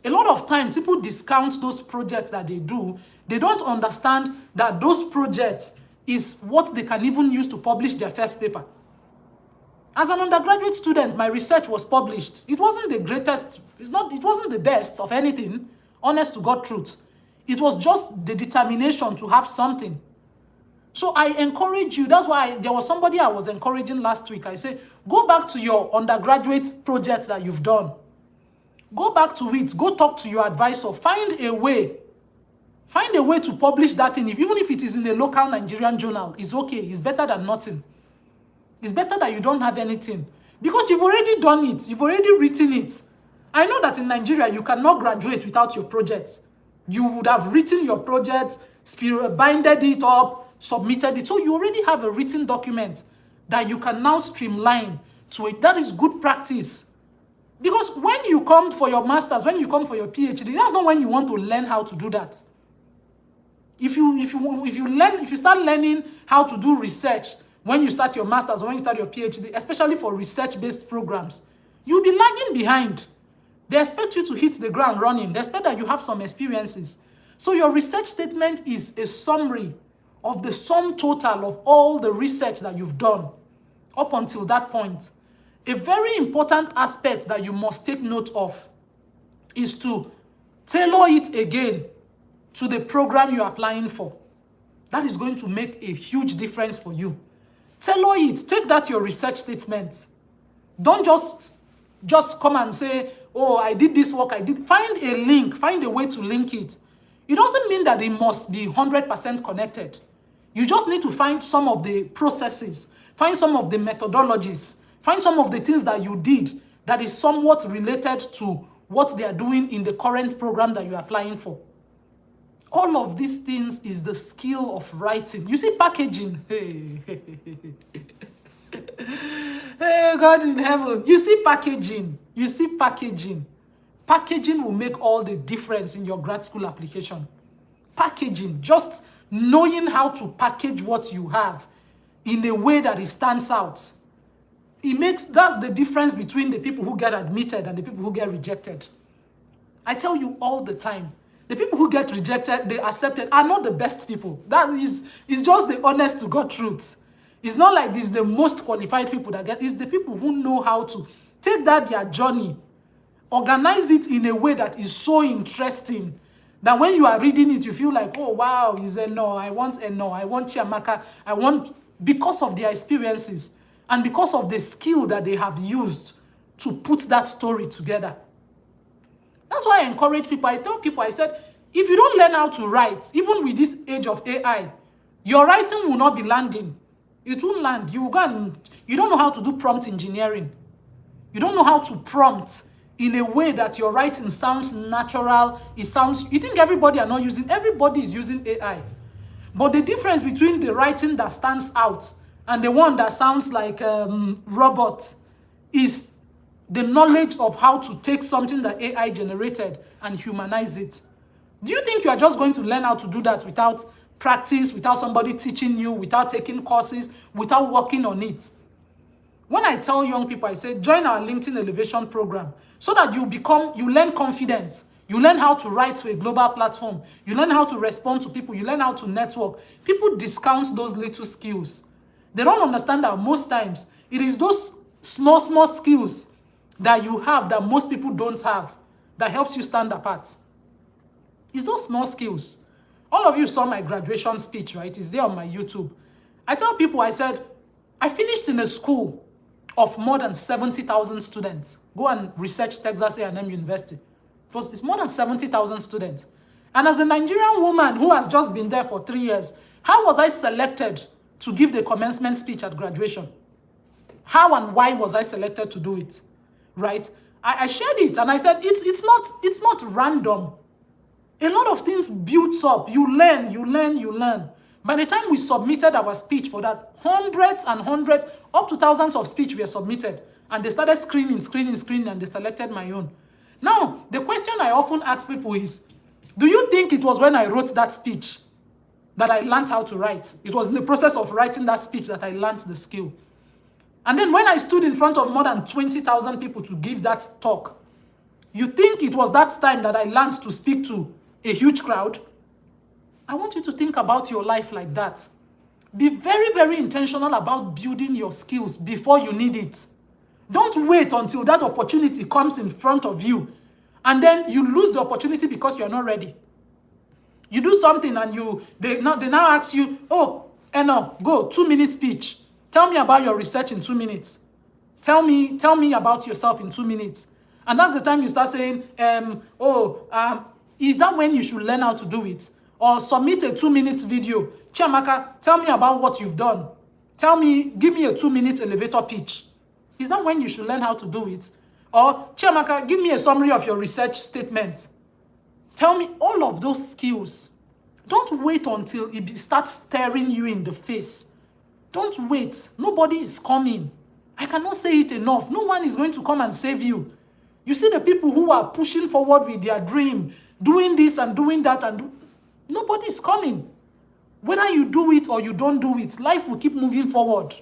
A lot of times, people discount those projects that they do. They don't understand that those projects is what they can even use to publish their first paper. As an undergraduate student, my research was published. It wasn't the greatest, it wasn't the best of anything, honest to God truth. It was just the determination to have something. So I encourage you, that's why there was somebody I was encouraging last week. I said, go back to your undergraduate projects that you've done. Go back to it, go talk to your advisor, find a way to publish that thing. Even if it is in a local Nigerian journal, it's okay, it's better than nothing. It's better that you don't have anything. Because you've already done it, you've already written it. I know that in Nigeria, you cannot graduate without your projects. You would have written your projects, binded it up, submitted it. So you already have a written document that you can now streamline to it. That is good practice. Because when you come for your master's, when you come for your PhD, that's not when you want to learn how to do that. If you start learning how to do research when you start your master's or when you start your PhD, especially for research-based programs, you'll be lagging behind. They expect you to hit the ground running. They expect that you have some experiences. So your research statement is a summary of the sum total of all the research that you've done up until that point. A very important aspect that you must take note of is to tailor it again to the program you're applying for. That is going to make a huge difference for you. Tailor it. Take that your research statement. Don't just come and say, oh, I did this work, I did. Find a link. Find a way to link it. It doesn't mean that it must be 100% connected. You just need to find some of the processes, find some of the methodologies, find some of the things that you did that is somewhat related to what they are doing in the current program that you're applying for. All of these things is the skill of writing. You see, packaging. Hey, hey, God in heaven. You see, packaging. You see, packaging. Packaging will make all the difference in your grad school application. Packaging. Just knowing how to package what you have in a way that it stands out. That's the difference between the people who get admitted and the people who get rejected. I tell you all the time, the people who get rejected, they accepted, are not the best people. That is just the honest to God truth. It's not like this the most qualified people that get. It's the people who know how to take their journey, organize it in a way that is so interesting that when you are reading it, you feel like, oh, wow, is a no, I want Chiamaka, because of their experiences and because of the skill that they have used to put that story together. That's why I encourage people. I tell people, I said, if you don't learn how to write, even with this age of AI, your writing will not be landing. It won't land. You don't know how to do prompt engineering. You don't know how to prompt in a way that your writing sounds natural. You think everybody is using AI. But the difference between the writing that stands out and the one that sounds like robot is the knowledge of how to take something that AI generated and humanize it. Do you think you are just going to learn how to do that without practice, without somebody teaching you, without taking courses, without working on it? When I tell young people, I say, join our LinkedIn Elevation program so that you learn confidence. You learn how to write to a global platform. You learn how to respond to people. You learn how to network. People discount those little skills. They don't understand that most times it is those small skills that you have that most people don't have that helps you stand apart. It's those small skills. All of you saw my graduation speech, right? It's there on my YouTube. I tell people, I said, I finished in a school of more than 70,000 students. Go and research Texas A&M University. It's more than 70,000 students. And as a Nigerian woman who has just been there for 3 years, how was I selected to give the commencement speech at graduation? How and why was I selected to do it? Right? I shared it and I said, it's not random. A lot of things builds up. You learn. By the time we submitted our speech for that, hundreds and hundreds, up to thousands of speech were submitted. And they started screening, and they selected my own. Now, the question I often ask people is, do you think it was when I wrote that speech that I learned how to write? It was in the process of writing that speech that I learned the skill. And then when I stood in front of more than 20,000 people to give that talk, you think it was that time that I learned to speak to a huge crowd? I want you to think about your life like that. Be very, very intentional about building your skills before you need it. Don't wait until that opportunity comes in front of you and then you lose the opportunity because you're not ready. You do something and they now ask you, oh, Eno, go, 2-minute speech. Tell me about your research in 2 minutes. Tell me about yourself in 2 minutes. And that's the time you start saying, is that when you should learn how to do it? Or submit a 2-minute video. Chiamaka, tell me about what you've done. Give me a 2-minute elevator pitch. Is that when you should learn how to do it? Or, Chiamaka, give me a summary of your research statement. Tell me all of those skills. Don't wait until it starts staring you in the face. Don't wait. Nobody is coming. I cannot say it enough. No one is going to come and save you. You see the people who are pushing forward with their dream, doing this and doing that, and nobody is coming. Whether you do it or you don't do it, life will keep moving forward.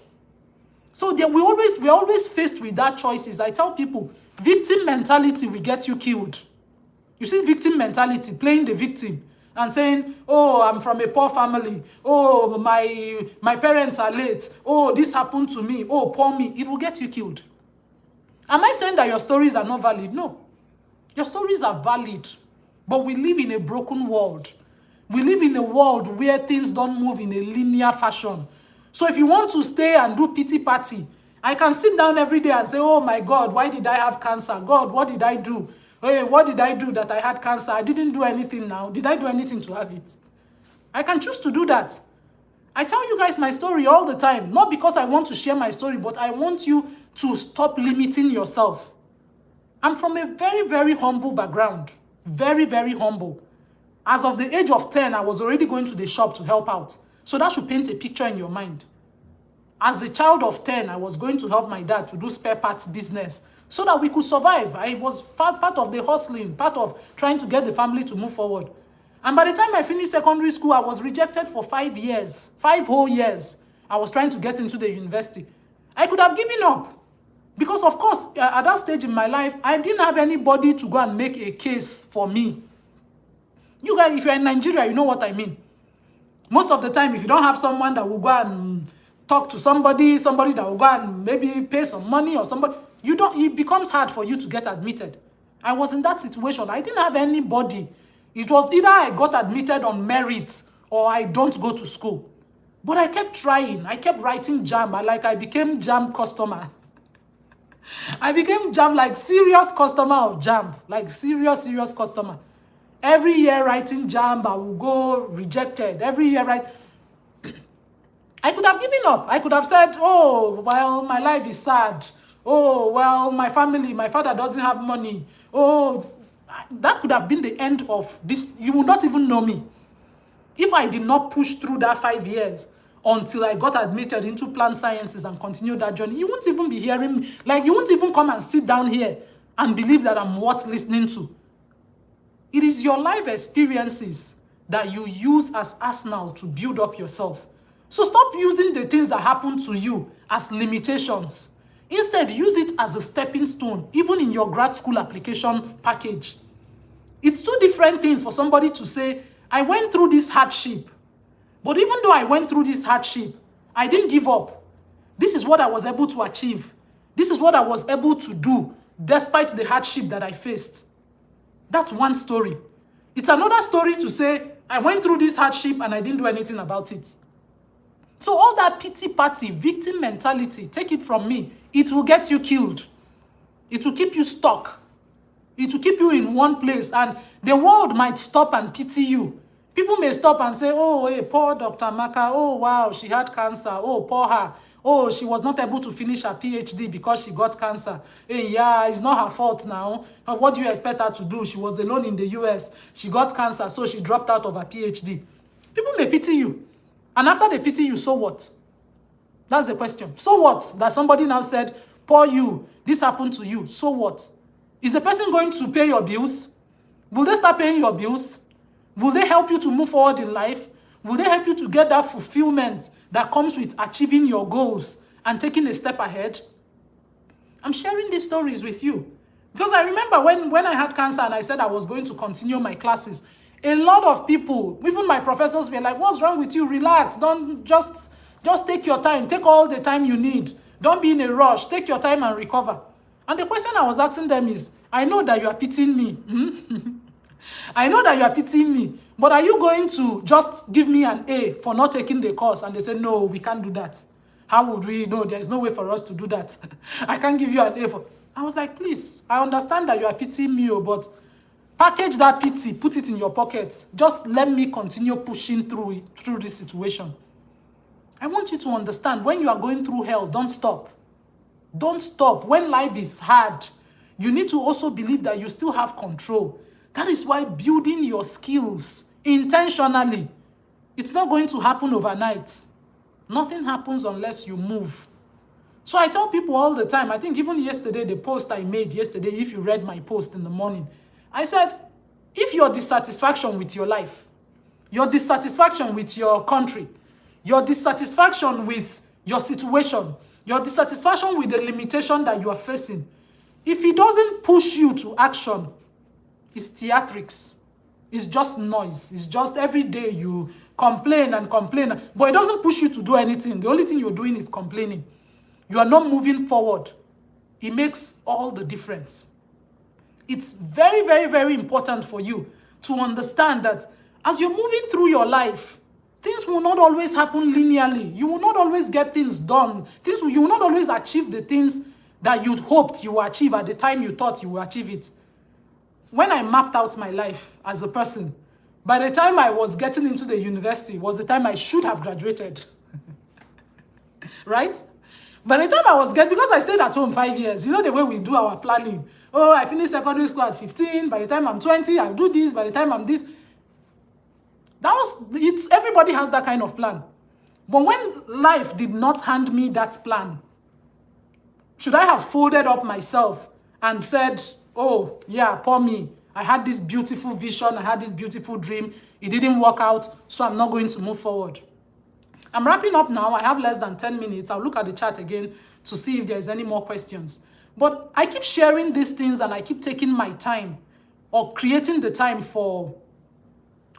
So we're always faced with that choices. I tell people, victim mentality will get you killed. You see victim mentality, playing the victim and saying, oh, I'm from a poor family. Oh, my parents are late. Oh, this happened to me. Oh, poor me. It will get you killed. Am I saying that your stories are not valid? No. Your stories are valid. But we live in a broken world. We live in a world where things don't move in a linear fashion. So if you want to stay and do pity party, I can sit down every day and say, oh my God, why did I have cancer? God, what did I do? Hey, what did I do that I had cancer? I didn't do anything now. Did I do anything to have it? I can choose to do that. I tell you guys my story all the time, not because I want to share my story, but I want you to stop limiting yourself. I'm from a very, very humble background. Very, very humble. As of the age of 10, I was already going to the shop to help out. So that should paint a picture in your mind. As a child of 10, I was going to help my dad to do spare parts business so that we could survive. I was part of the hustling, part of trying to get the family to move forward. And by the time I finished secondary school, I was rejected for 5 years. 5 whole years. I was trying to get into the university. I could have given up. Because of course, at that stage in my life, I didn't have anybody to go and make a case for me. You guys, if you're in Nigeria, you know what I mean. Most of the time, if you don't have someone that will go and talk to somebody that will go and maybe pay some money or somebody, it becomes hard for you to get admitted. I was in that situation. I didn't have anybody. It was either I got admitted on merit or I don't go to school. But I kept trying. I kept writing JAMB. I became JAMB customer. I became JAMB, like serious customer of JAMB. Like serious customer. Every year writing JAMB, I will go rejected. Every year I could have given up. I could have said, oh, well, my life is sad. Oh, well, my family, my father doesn't have money. Oh, that could have been the end of this. You would not even know me. If I did not push through that 5 years until I got admitted into plant sciences and continued that journey, you won't even be hearing me. Like, you won't even come and sit down here and believe that I'm worth listening to. It is your life experiences that you use as arsenal to build up yourself. So stop using the things that happen to you as limitations. Instead, use it as a stepping stone, even in your grad school application package. It's two different things for somebody to say, I went through this hardship, but even though I went through this hardship, I didn't give up. This is what I was able to achieve. This is what I was able to do despite the hardship that I faced. That's one story. It's another story to say, I went through this hardship and I didn't do anything about it. So all that pity party, victim mentality, take it from me, it will get you killed. It will keep you stuck. It will keep you in one place and the world might stop and pity you. People may stop and say, oh, hey, poor Dr. Amaka. Oh, wow, she had cancer. Oh, poor her. Oh, she was not able to finish her PhD because she got cancer. Hey, yeah, it's not her fault now. What do you expect her to do? She was alone in the US. She got cancer, so she dropped out of her PhD. People may pity you. And after they pity you, so what? That's the question. So what? That somebody now said, poor you, this happened to you. So what? Is the person going to pay your bills? Will they start paying your bills? Will they help you to move forward in life? Will they help you to get that fulfillment that comes with achieving your goals and taking a step ahead? I'm sharing these stories with you because I remember when I had cancer and I said I was going to continue my classes, a lot of people, even my professors, were like, what's wrong with you? Relax. Don't just take your time. Take all the time you need. Don't be in a rush. Take your time and recover. And the question I was asking them is, I know that you are pitying me. I know that you are pitying me, but are you going to just give me an A for not taking the course? And they said, no, we can't do that. How would we know? There's no way for us to do that. I can't give you an A for... I was like, please, I understand that you are pitying me, but package that pity, put it in your pocket. Just let me continue pushing through this situation. I want you to understand, when you are going through hell, don't stop. Don't stop. When life is hard, you need to also believe that you still have control. That is why building your skills intentionally, it's not going to happen overnight. Nothing happens unless you move. So I tell people all the time, I think even yesterday, the post I made yesterday, if you read my post in the morning, I said, if your dissatisfaction with your life your dissatisfaction with your country, your dissatisfaction with your situation, your dissatisfaction with the limitation that you are facing, if it doesn't push you to action, it's theatrics. It's just noise. It's just every day you complain and complain, but it doesn't push you to do anything. The only thing you're doing is complaining. You are not moving forward. It makes all the difference. It's very, very, very important for you to understand that as you're moving through your life, things will not always happen linearly. You will not always get things done. You will not always achieve the things that you'd hoped you would achieve at the time you thought you would achieve it. When I mapped out my life as a person, by the time I was getting into the university was the time I should have graduated. Right? By the time I was because I stayed at home 5 years, you know the way we do our planning. Oh, I finished secondary school at 15. By the time I'm 20, I'll do this. By the time I'm this. Everybody has that kind of plan. But when life did not hand me that plan, should I have folded up myself and said, oh, yeah, poor me. I had this beautiful vision. I had this beautiful dream. It didn't work out, so I'm not going to move forward. I'm wrapping up now. I have less than 10 minutes. I'll look at the chat again to see if there's any more questions. But I keep sharing these things and I keep taking my time or creating the time for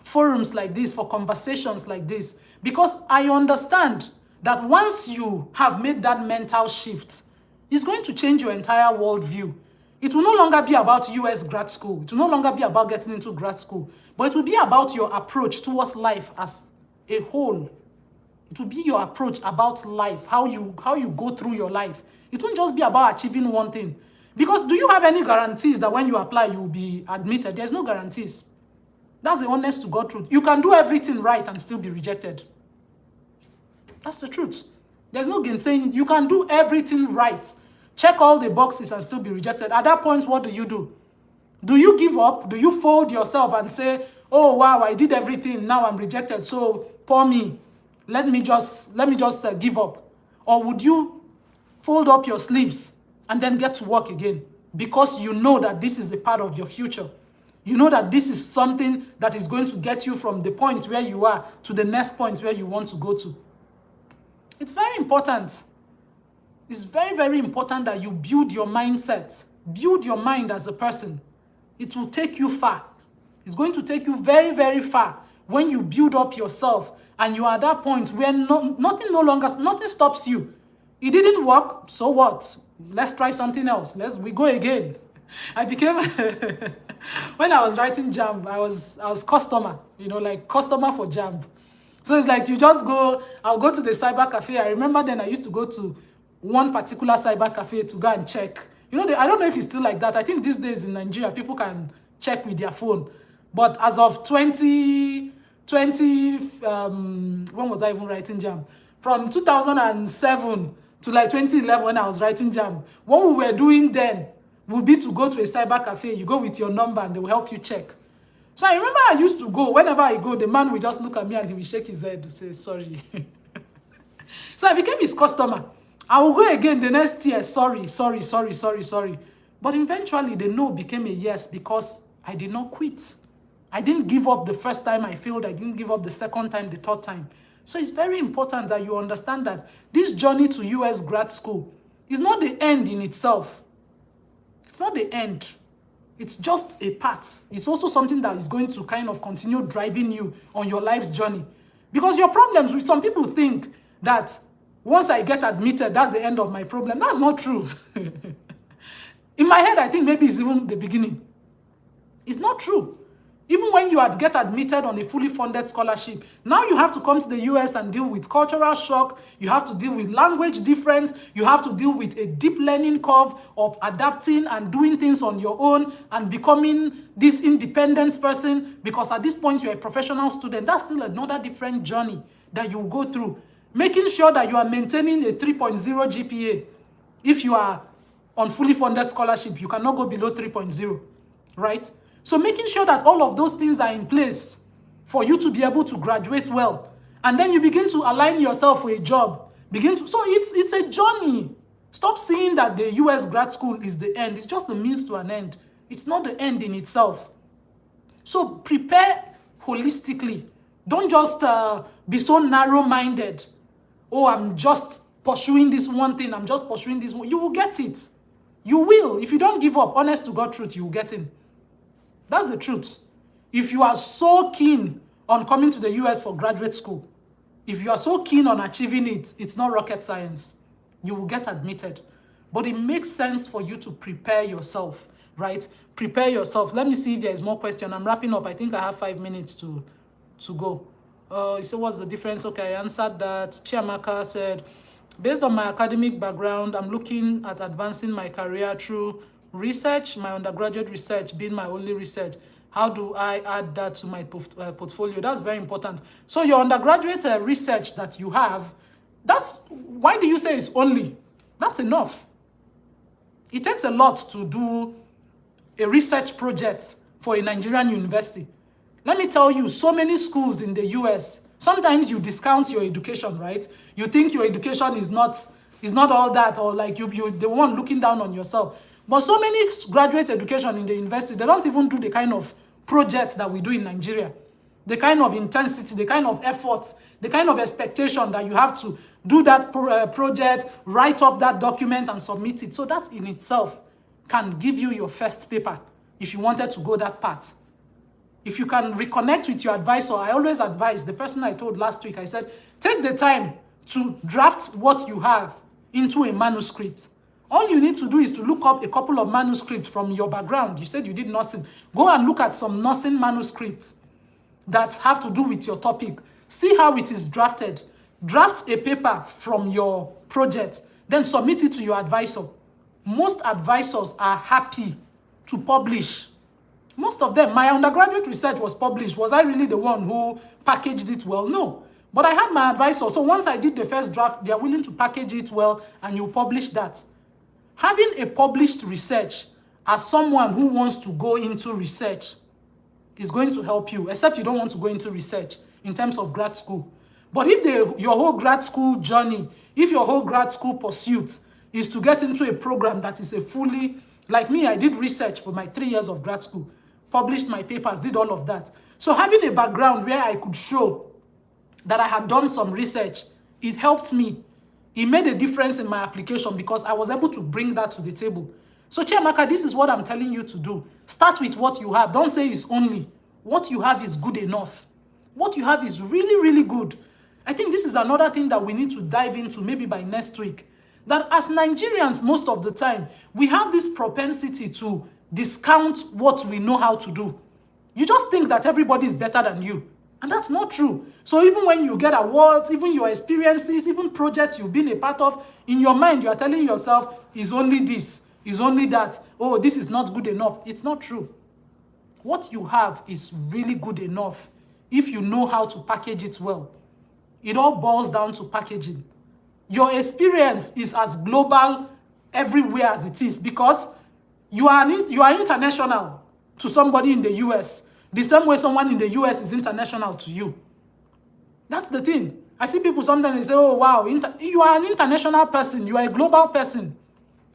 forums like this, for conversations like this, because I understand that once you have made that mental shift, it's going to change your entire worldview. It will no longer be about US grad school. It will no longer be about getting into grad school, but it will be about your approach towards life as a whole. It will be your approach about life, how you go through your life. It won't just be about achieving one thing. Because do you have any guarantees that when you apply, you will be admitted? There's no guarantees. That's the honest to God truth. You can do everything right and still be rejected. That's the truth. There's no gainsaying. You can do everything right, check all the boxes and still be rejected. At that point, what do? Do you give up? Do you fold yourself and say, oh, wow, I did everything, now I'm rejected, so poor me. Let me just give up. Or would you fold up your sleeves and then get to work again because you know that this is a part of your future? You know that this is something that is going to get you from the point where you are to the next point where you want to go to. It's very important. It's very, very important that you build your mindset. Build your mind as a person. It will take you far. It's going to take you very, very far when you build up yourself and you are at that point where nothing stops you. It didn't work, so what? Let's try something else. We go again. I became, when I was writing JAMB, I was customer, like customer for JAMB. So it's like you just go, I'll go to the cyber cafe. I remember then I used to go to one particular cyber cafe to go and check. I don't know if it's still like that. I think these days in Nigeria, people can check with their phone. But as of 2020, when was I even writing JAMB? From 2007 to like 2011 when I was writing JAMB, what we were doing then would be to go to a cyber cafe. You go with your number and they will help you check. So I remember I used to go. Whenever I go, the man will just look at me and he will shake his head to say, sorry. So I became his customer. I will go again the next year. Sorry. But eventually the no became a yes because I did not quit. I didn't give up the first time I failed. I didn't give up the second time, the third time. So it's very important that you understand that this journey to US grad school is not the end in itself. It's not the end. It's just a part. It's also something that is going to kind of continue driving you on your life's journey. Because your problems, with some people think that once I get admitted, that's the end of my problem. That's not true. In my head, I think maybe it's even the beginning. It's not true. Even when you get admitted on a fully funded scholarship, now you have to come to the US and deal with cultural shock. You have to deal with language difference. You have to deal with a deep learning curve of adapting and doing things on your own and becoming this independent person. Because at this point, you're a professional student. That's still another different journey that you go through. Making sure that you are maintaining a 3.0 GPA. If you are on fully funded scholarship, you cannot go below 3.0, right? So making sure that all of those things are in place for you to be able to graduate well. And then you begin to align yourself for a job. So it's a journey. Stop seeing that the US grad school is the end. It's just the means to an end. It's not the end in itself. So prepare holistically. Don't just be so narrow-minded. Oh, I'm just pursuing this one thing. I'm just pursuing this one. You will get it. You will. If you don't give up, honest to God truth, you will get in. That's the truth. If you are so keen on coming to the US for graduate school, if you are so keen on achieving it, it's not rocket science. You will get admitted. But it makes sense for you to prepare yourself, right? Prepare yourself. Let me see if there is more question. I'm wrapping up. I think I have 5 minutes to go. So what's the difference? Okay, I answered that. Chiamaka said, based on my academic background, I'm looking at advancing my career through research, my undergraduate research being my only research. How do I add that to my portfolio? That's very important. So your undergraduate research that you have, why do you say it's only? That's enough. It takes a lot to do a research project for a Nigerian university. Let me tell you, so many schools in the US, sometimes you discount your education, right? You think your education is not all that, or like you're the one looking down on yourself. But so many graduate education in the university, they don't even do the kind of projects that we do in Nigeria. The kind of intensity, the kind of effort, the kind of expectation that you have to do that project, write up that document and submit it. So that in itself can give you your first paper if you wanted to go that path. If you can reconnect with your advisor, I always advise the person I told last week, I said, take the time to draft what you have into a manuscript. All you need to do is to look up a couple of manuscripts from your background. You said you did nursing. Go and look at some nursing manuscripts that have to do with your topic. See how it is drafted. Draft a paper from your project, then submit it to your advisor. Most advisors are happy to publish. Most of them, my undergraduate research was published. Was I really the one who packaged it well? No. But I had my advisor. So once I did the first draft, they are willing to package it well and you publish that. Having a published research as someone who wants to go into research is going to help you, except you don't want to go into research in terms of grad school. But if your whole grad school journey, if your whole grad school pursuit is to get into a program that is a fully, like me, I did research for my 3 years of grad school, published my papers, did all of that. So having a background where I could show that I had done some research, it helped me. It made a difference in my application because I was able to bring that to the table. So Chiamaka, this is what I'm telling you to do. Start with what you have. Don't say it's only. What you have is good enough. What you have is really, really good. I think this is another thing that we need to dive into maybe by next week. That as Nigerians, most of the time, we have this propensity to discount what we know how to do. You just think that everybody is better than you. And that's not true. So even when you get awards, even your experiences, even projects you've been a part of, in your mind, you are telling yourself, is only this, is only that. Oh, this is not good enough. It's not true. What you have is really good enough if you know how to package it well. It all boils down to packaging. Your experience is as global everywhere as it is because you are international to somebody in the US, the same way someone in the US is international to you. That's the thing. I see people sometimes say, oh, wow, you are an international person. You are a global person.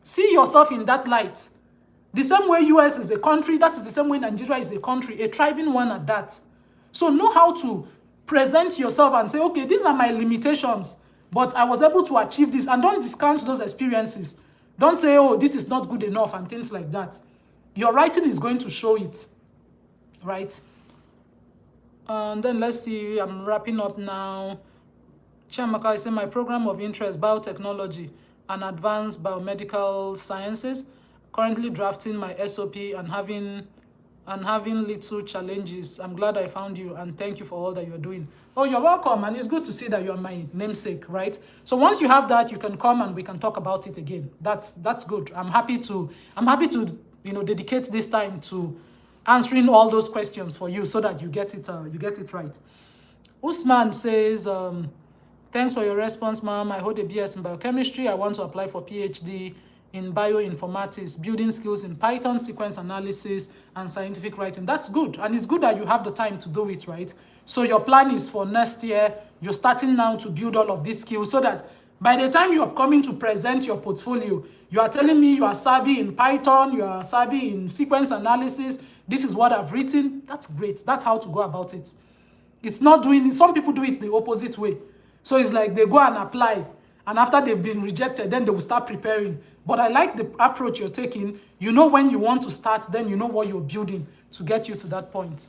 See yourself in that light. The same way US is a country, that is the same way Nigeria is a country, a thriving one at that. So know how to present yourself and say, okay, these are my limitations, but I was able to achieve this. And don't discount those experiences. Don't say, oh, this is not good enough and things like that. Your writing is going to show it, right? And then let's see, I'm wrapping up now. Chiamaka, I say my program of interest, biotechnology and advanced biomedical sciences. Currently drafting my SOP and having little challenges. I'm glad I found you and thank you for all that you're doing. Oh, you're welcome, and it's good to see that you're my namesake, right? So once you have that, you can come and we can talk about it again. That's good. I'm happy to dedicate this time to answering all those questions for you so that you get it right. Usman says, thanks for your response, ma'am. I hold a BS in biochemistry. I want to apply for PhD in bioinformatics, building skills in Python, sequence analysis, and scientific writing. That's good. And it's good that you have the time to do it, right? So your plan is for next year. You're starting now to build all of these skills so that by the time you are coming to present your portfolio, you are telling me you are savvy in Python, you are savvy in sequence analysis. This is what I've written. That's great. That's how to go about it. It's not doing it. Some people do it the opposite way. So it's like they go and apply, and after they've been rejected, then they will start preparing. But I like the approach you're taking. You know when you want to start, then you know what you're building to get you to that point.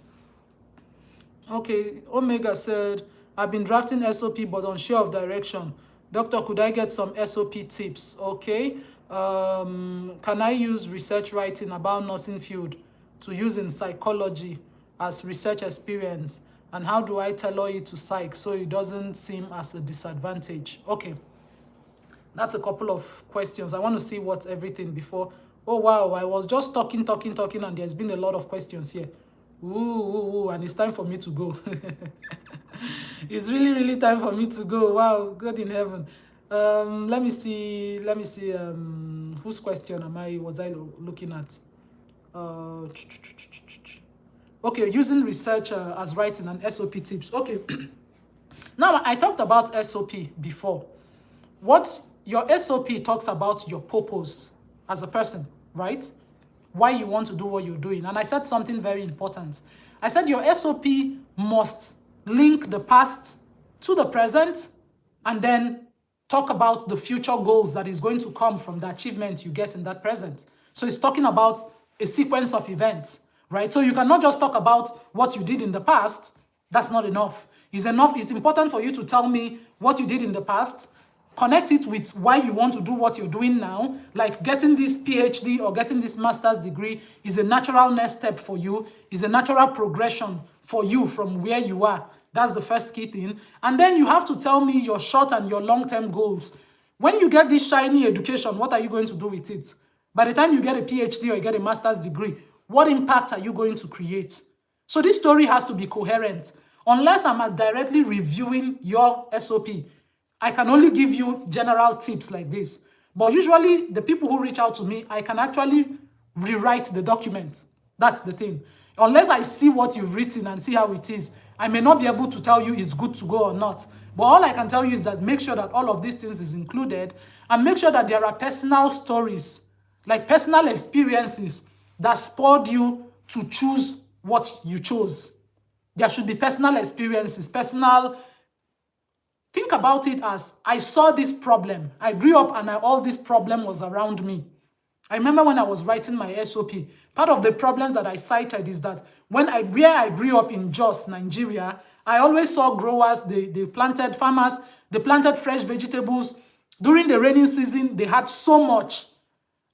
Okay, Omega said, I've been drafting SOP but unsure of direction. Doctor, could I get some SOP tips? Okay. Can I use research writing about nursing field to use in psychology as research experience? And how do I tailor it to psych so it doesn't seem as a disadvantage? Okay. That's a couple of questions. I want to see what's everything before. Oh, wow. I was just talking, and there's been a lot of questions here. Ooh, and it's time for me to go. It's really, really time for me to go. Wow, God in heaven. Let me see. Whose question was I looking at? Okay, using research as writing and SOP tips. Okay. Now, I talked about SOP before. What your SOP talks about your purpose as a person, right? Why you want to do what you're doing. And I said something very important. I said your SOP must link the past to the present and then talk about the future goals that is going to come from the achievement you get in that present. So it's talking about a sequence of events, right? So you cannot just talk about what you did in the past. That's not enough. It's important for you to tell me what you did in the past, connect it with why you want to do what you're doing now. Like getting this PhD or getting this master's degree is a natural next step for you, is a natural progression for you from where you are. That's the first key thing. And then you have to tell me your short and your long-term goals. When you get this shiny education, what are you going to do with it? By the time you get a PhD or you get a master's degree, what impact are you going to create? So this story has to be coherent. Unless I'm directly reviewing your SOP, I can only give you general tips like this. But usually, the people who reach out to me, I can actually rewrite the document. That's the thing. Unless I see what you've written and see how it is, I may not be able to tell you it's good to go or not. But all I can tell you is that make sure that all of these things is included, and make sure that there are personal stories, like personal experiences that spurred you to choose what you chose. There should be personal experiences, think about it as, I saw this problem. I grew up and all this problem was around me. I remember when I was writing my SOP, part of the problems that I cited is that where I grew up in Jos, Nigeria, I always saw growers, they planted fresh vegetables. During the rainy season, they had so much,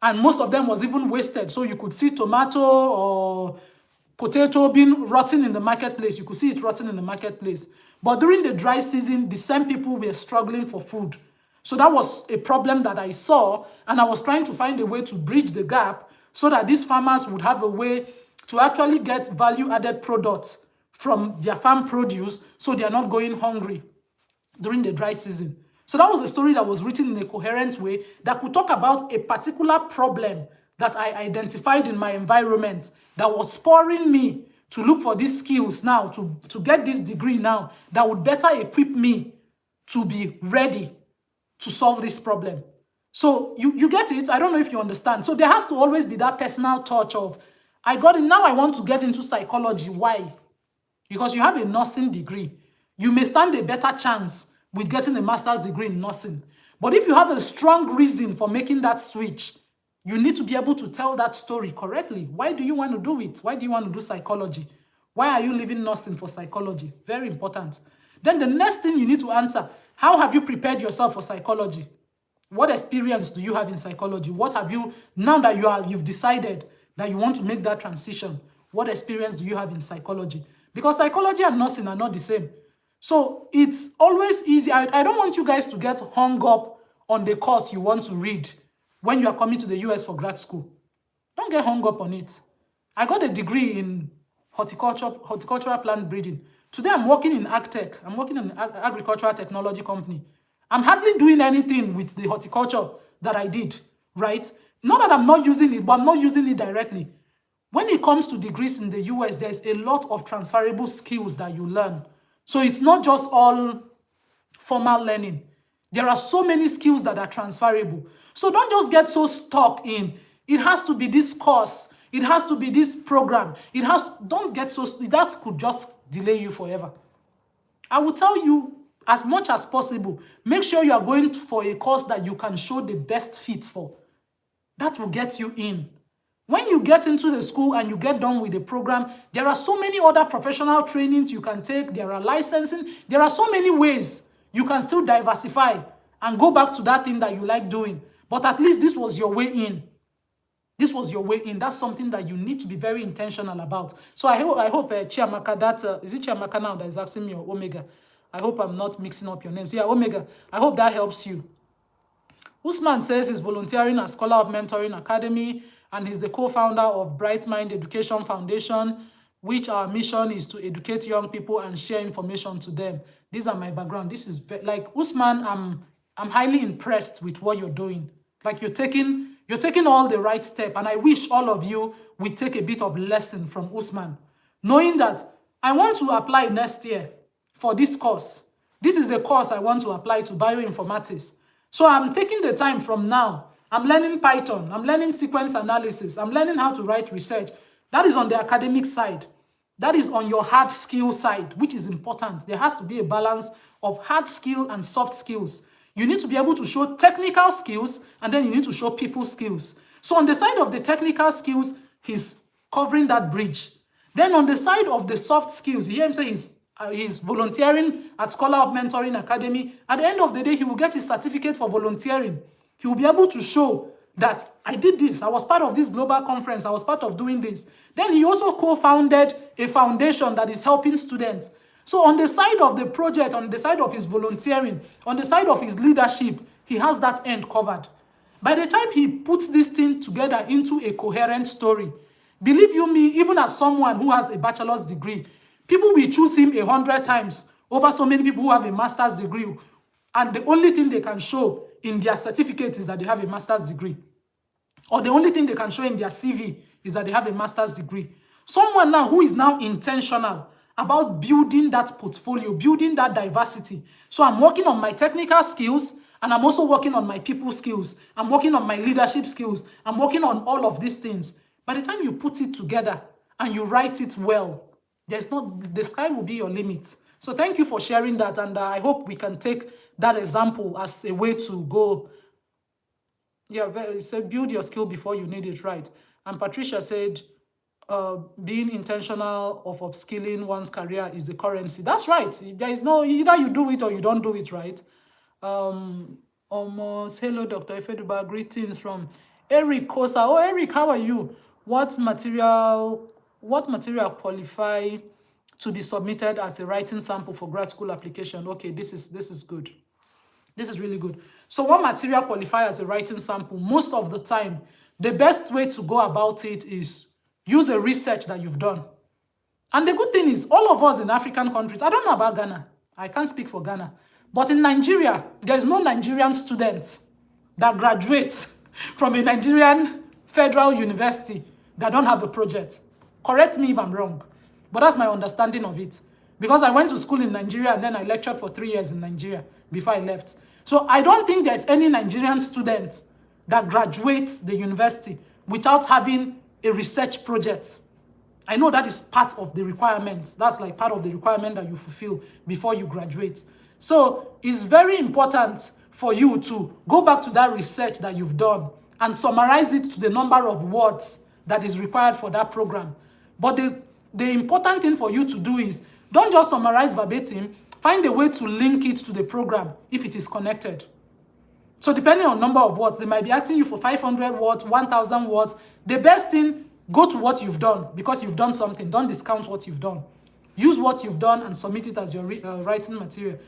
and most of them was even wasted. So you could see tomato or potato being rotten in the marketplace. You could see it rotten in the marketplace. But during the dry season, the same people were struggling for food. So that was a problem that I saw, and I was trying to find a way to bridge the gap so that these farmers would have a way to actually get value-added products from their farm produce so they are not going hungry during the dry season. So that was a story that was written in a coherent way that could talk about a particular problem that I identified in my environment that was spurring me to look for these skills now, to get this degree now, that would better equip me to be ready to solve this problem. So you get it? I don't know if you understand. So there has to always be that personal touch of, I got it, now I want to get into psychology. Why? Because you have a nursing degree. You may stand a better chance with getting a master's degree in nursing. But if you have a strong reason for making that switch, you need to be able to tell that story correctly. Why do you want to do it? Why do you want to do psychology? Why are you leaving nursing for psychology? Very important. Then the next thing you need to answer, how have you prepared yourself for psychology? What experience do you have in psychology? What have you, now that you've decided that you want to make that transition, what experience do you have in psychology? Because psychology and nursing are not the same. So it's always easy. I don't want you guys to get hung up on the course you want to read when you are coming to the US for grad school. Don't get hung up on it. I got a degree in horticultural plant breeding. Today I'm working in AgTech. I'm working in an agricultural technology company. I'm hardly doing anything with the horticulture that I did, right? Not that I'm not using it, but I'm not using it directly. When it comes to degrees in the US, there's a lot of transferable skills that you learn. So it's not just all formal learning. There are so many skills that are transferable. So don't just get so stuck in, it has to be this course, it has to be this program, don't get so, that could just delay you forever. I will tell you, as much as possible, make sure you are going for a course that you can show the best fit for. That will get you in. When you get into the school and you get done with the program, there are so many other professional trainings you can take. There are licensing. There are so many ways you can still diversify and go back to that thing that you like doing. But at least this was your way in. This was your way in. That's something that you need to be very intentional about. So I hope Chiamaka, is it Chiamaka now that is asking me, or Omega? I hope I'm not mixing up your names. Yeah, Omega. I hope that helps you. Usman says he's volunteering at ScholarUP Mentoring Academy, and he's the co-founder of Bright Mind Education Foundation, which our mission is to educate young people and share information to them. These are my background. This is like Usman. I'm highly impressed with what you're doing. Like you're taking all the right step, and I wish all of you will take a bit of lesson from Usman, knowing that I want to apply next year for this course. This is the course I want to apply to bioinformatics. So I'm taking the time from now. I'm learning Python. I'm learning sequence analysis. I'm learning how to write research. That is on the academic side. That is on your hard skill side, which is important. There has to be a balance of hard skill and soft skills. You need to be able to show technical skills, and then you need to show people skills. So on the side of the technical skills, he's covering that bridge. Then on the side of the soft skills, you hear him say he's volunteering at ScholarUP Mentoring Academy. At the end of the day, he will get his certificate for volunteering. He will be able to show that I did this. I was part of this global conference. I was part of doing this. Then he also co-founded a foundation that is helping students. So on the side of the project, on the side of his volunteering, on the side of his leadership, he has that end covered. By the time he puts this thing together into a coherent story, believe you me, even as someone who has a bachelor's degree, people will choose him 100 times over so many people who have a master's degree. And the only thing they can show in their certificate is that they have a master's degree. Or the only thing they can show in their CV is that they have a master's degree. Someone now who is now intentional about building that portfolio, building that diversity. So I'm working on my technical skills, and I'm also working on my people skills. I'm working on my leadership skills. I'm working on all of these things. By the time you put it together and you write it well, the sky will be your limit. So thank you for sharing that, and I hope we can take that example as a way to go. Yeah, so build your skill before you need it, right? And Patricia said, being intentional of upskilling one's career is the currency. That's right. There is no, either you do it or you don't do it, right? Almost. Hello, Dr. Ifeduba. Greetings from Eric Kosa. Oh, Eric, how are you? What material qualify to be submitted as a writing sample for grad school application? Okay, this is good. This is really good. So what material qualify as a writing sample? Most of the time, the best way to go about it is use a research that you've done. And the good thing is, all of us in African countries, I don't know about Ghana. I can't speak for Ghana. But in Nigeria, there is no Nigerian student that graduates from a Nigerian federal university that don't have a project. Correct me if I'm wrong. But that's my understanding of it. Because I went to school in Nigeria and then I lectured for 3 years in Nigeria before I left. So I don't think there's any Nigerian student that graduates the university without having a research project. I know that is part of the requirements. That's like part of the requirement that you fulfill before you graduate. So it's very important for you to go back to that research that you've done and summarize it to the number of words that is required for that program. But the important thing for you to do is don't just summarize verbatim, find a way to link it to the program if it is connected. So depending on number of words, they might be asking you for 500 words, 1,000 words. The best thing, go to what you've done because you've done something. Don't discount what you've done. Use what you've done and submit it as your writing material.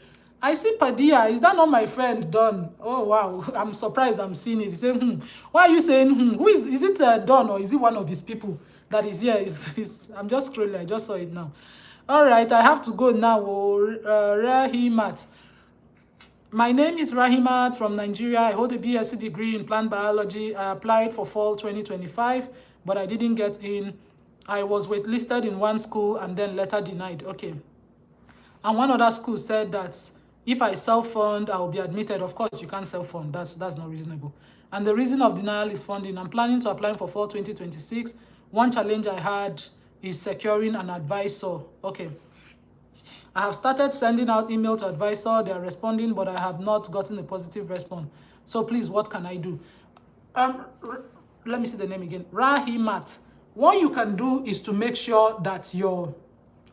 I see Padilla. Is that not my friend, Don? Oh, wow. I'm surprised I'm seeing it. He's saying, Why are you saying, Who is it Don or is it one of his people that is here? I'm just scrolling. I just saw it now. All right, I have to go now. Rahimat. My name is Rahimat from Nigeria. I hold a BSc degree in plant biology. I applied for fall 2025, but I didn't get in. I was waitlisted in one school and then later denied. Okay. And one other school said that if I self-fund, I will be admitted. Of course, you can't self-fund. That's not reasonable. And the reason of denial is funding. I'm planning to apply for fall 2026. One challenge I had is securing an advisor. Okay. I have started sending out email to advisor. They are responding, but I have not gotten a positive response. So please, what can I do? Let me see the name again. Rahimat. What you can do is to make sure that your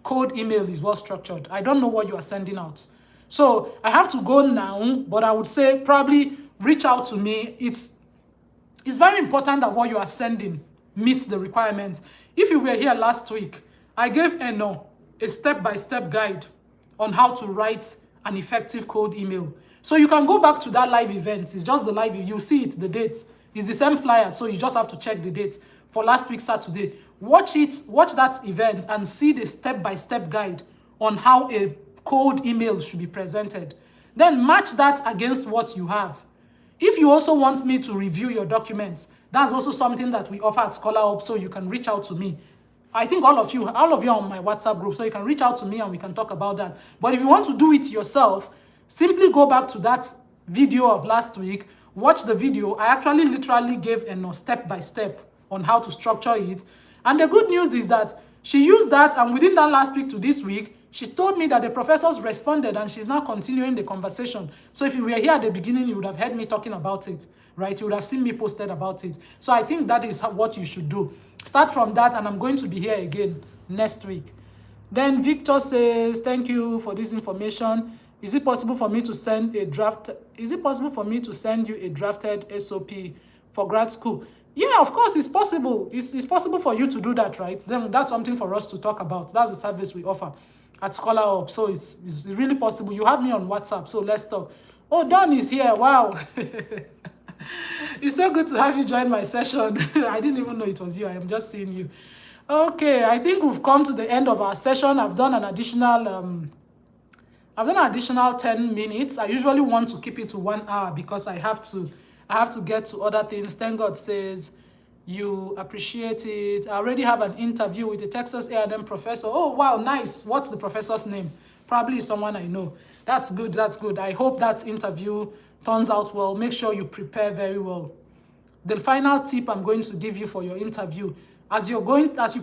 code email is well structured. I don't know what you are sending out. So I have to go now, but I would say probably reach out to me. It's very important that what you are sending meets the requirements. If you were here last week, I gave Eno a step-by-step guide on how to write an effective code email. So you can go back to that live event. It's just the live, you see it, the date. It's the same flyer, so you just have to check the date for last week Saturday. Watch that event and see the step-by-step guide on how a code email should be presented. Then match that against what you have. If you also want me to review your documents, that's also something that we offer at ScholarUP, so you can reach out to me. I think all of you are on my WhatsApp group, so you can reach out to me and we can talk about that. But if you want to do it yourself, simply go back to that video of last week, watch the video. I actually literally gave a step-by-step on how to structure it. And the good news is that she used that, and within that last week to this week, she told me that the professors responded and she's now continuing the conversation. So if you were here at the beginning, you would have heard me talking about it, right? You would have seen me posted about it. So I think that is what you should do. Start from that, and I'm going to be here again next week. Then Victor says, thank you for this information. Is it possible for me to send you a drafted SOP for grad school? Yeah, of course, it's possible. It's possible for you to do that, right? Then that's something for us to talk about. That's the service we offer at ScholarUP. So it's really possible. You have me on WhatsApp, so let's talk. Oh, Don is here. Wow. It's so good to have you join my session. I didn't even know it was you. I am just seeing you. Okay, I think we've come to the end of our session. I've done an additional 10 minutes. I usually want to keep it to 1 hour because I have to get to other things. Thank God says you appreciate it. I already have an interview with a Texas A&M professor. Oh, wow, nice. What's the professor's name? Probably someone I know. That's good, that's good. I hope that interview turns out well. Make sure you prepare very well. The final tip I'm going to give you for your interview, as you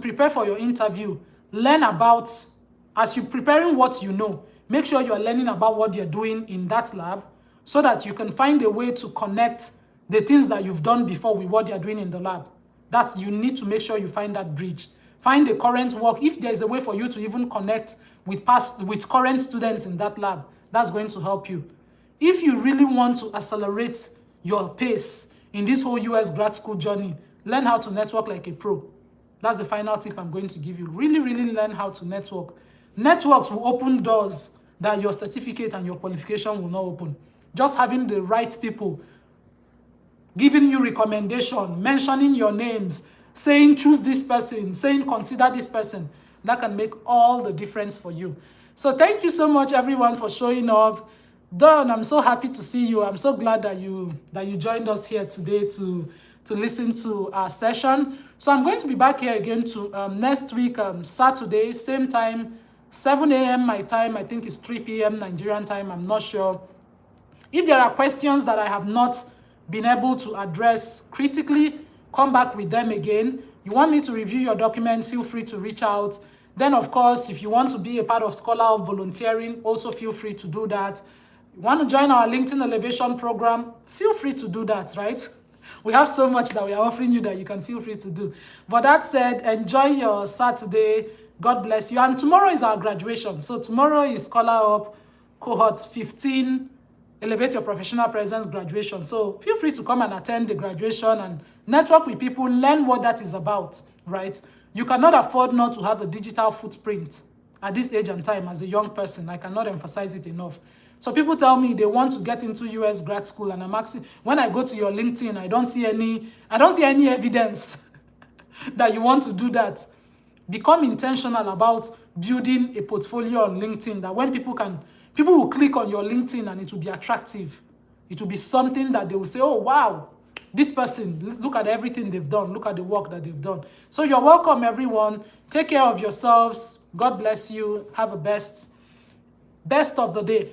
prepare for your interview, learn about, as you're preparing what you know, make sure you're learning about what you're doing in that lab so that you can find a way to connect the things that you've done before with what you're doing in the lab. You need to make sure you find that bridge. Find the current work. If there's a way for you to even connect with current students in that lab, that's going to help you. If you really want to accelerate your pace in this whole US grad school journey, learn how to network like a pro. That's the final tip I'm going to give you. Really, really learn how to network. Networks will open doors that your certificate and your qualification will not open. Just having the right people giving you recommendation, mentioning your names, saying choose this person, saying consider this person, that can make all the difference for you. So thank you so much, everyone, for showing up. Don, I'm so happy to see you. I'm so glad that you joined us here today to listen to our session. So I'm going to be back here again next week, Saturday, same time, 7 a.m. my time. I think it's 3 p.m. Nigerian time. I'm not sure. If there are questions that I have not been able to address critically, come back with them again. You want me to review your documents, feel free to reach out. Then, of course, if you want to be a part of ScholarUP volunteering, also feel free to do that. You want to join our LinkedIn Elevation program, feel free to do that, right? We have so much that we are offering you that you can feel free to do. But that said, enjoy your Saturday. God bless you. And tomorrow is our graduation. So tomorrow is ScholarUP Cohort 15, Elevate Your Professional Presence graduation. So feel free to come and attend the graduation and network with people, learn what that is about, right? You cannot afford not to have a digital footprint at this age and time as a young person. I cannot emphasize it enough. So people tell me they want to get into US grad school, and I'm asking, when I go to your LinkedIn, I don't see any evidence that you want to do that. Become intentional about building a portfolio on LinkedIn that when people will click on your LinkedIn and it will be attractive. It will be something that they will say, oh, wow, this person, look at everything they've done. Look at the work that they've done. So you're welcome, everyone. Take care of yourselves. God bless you. Have a best of the day.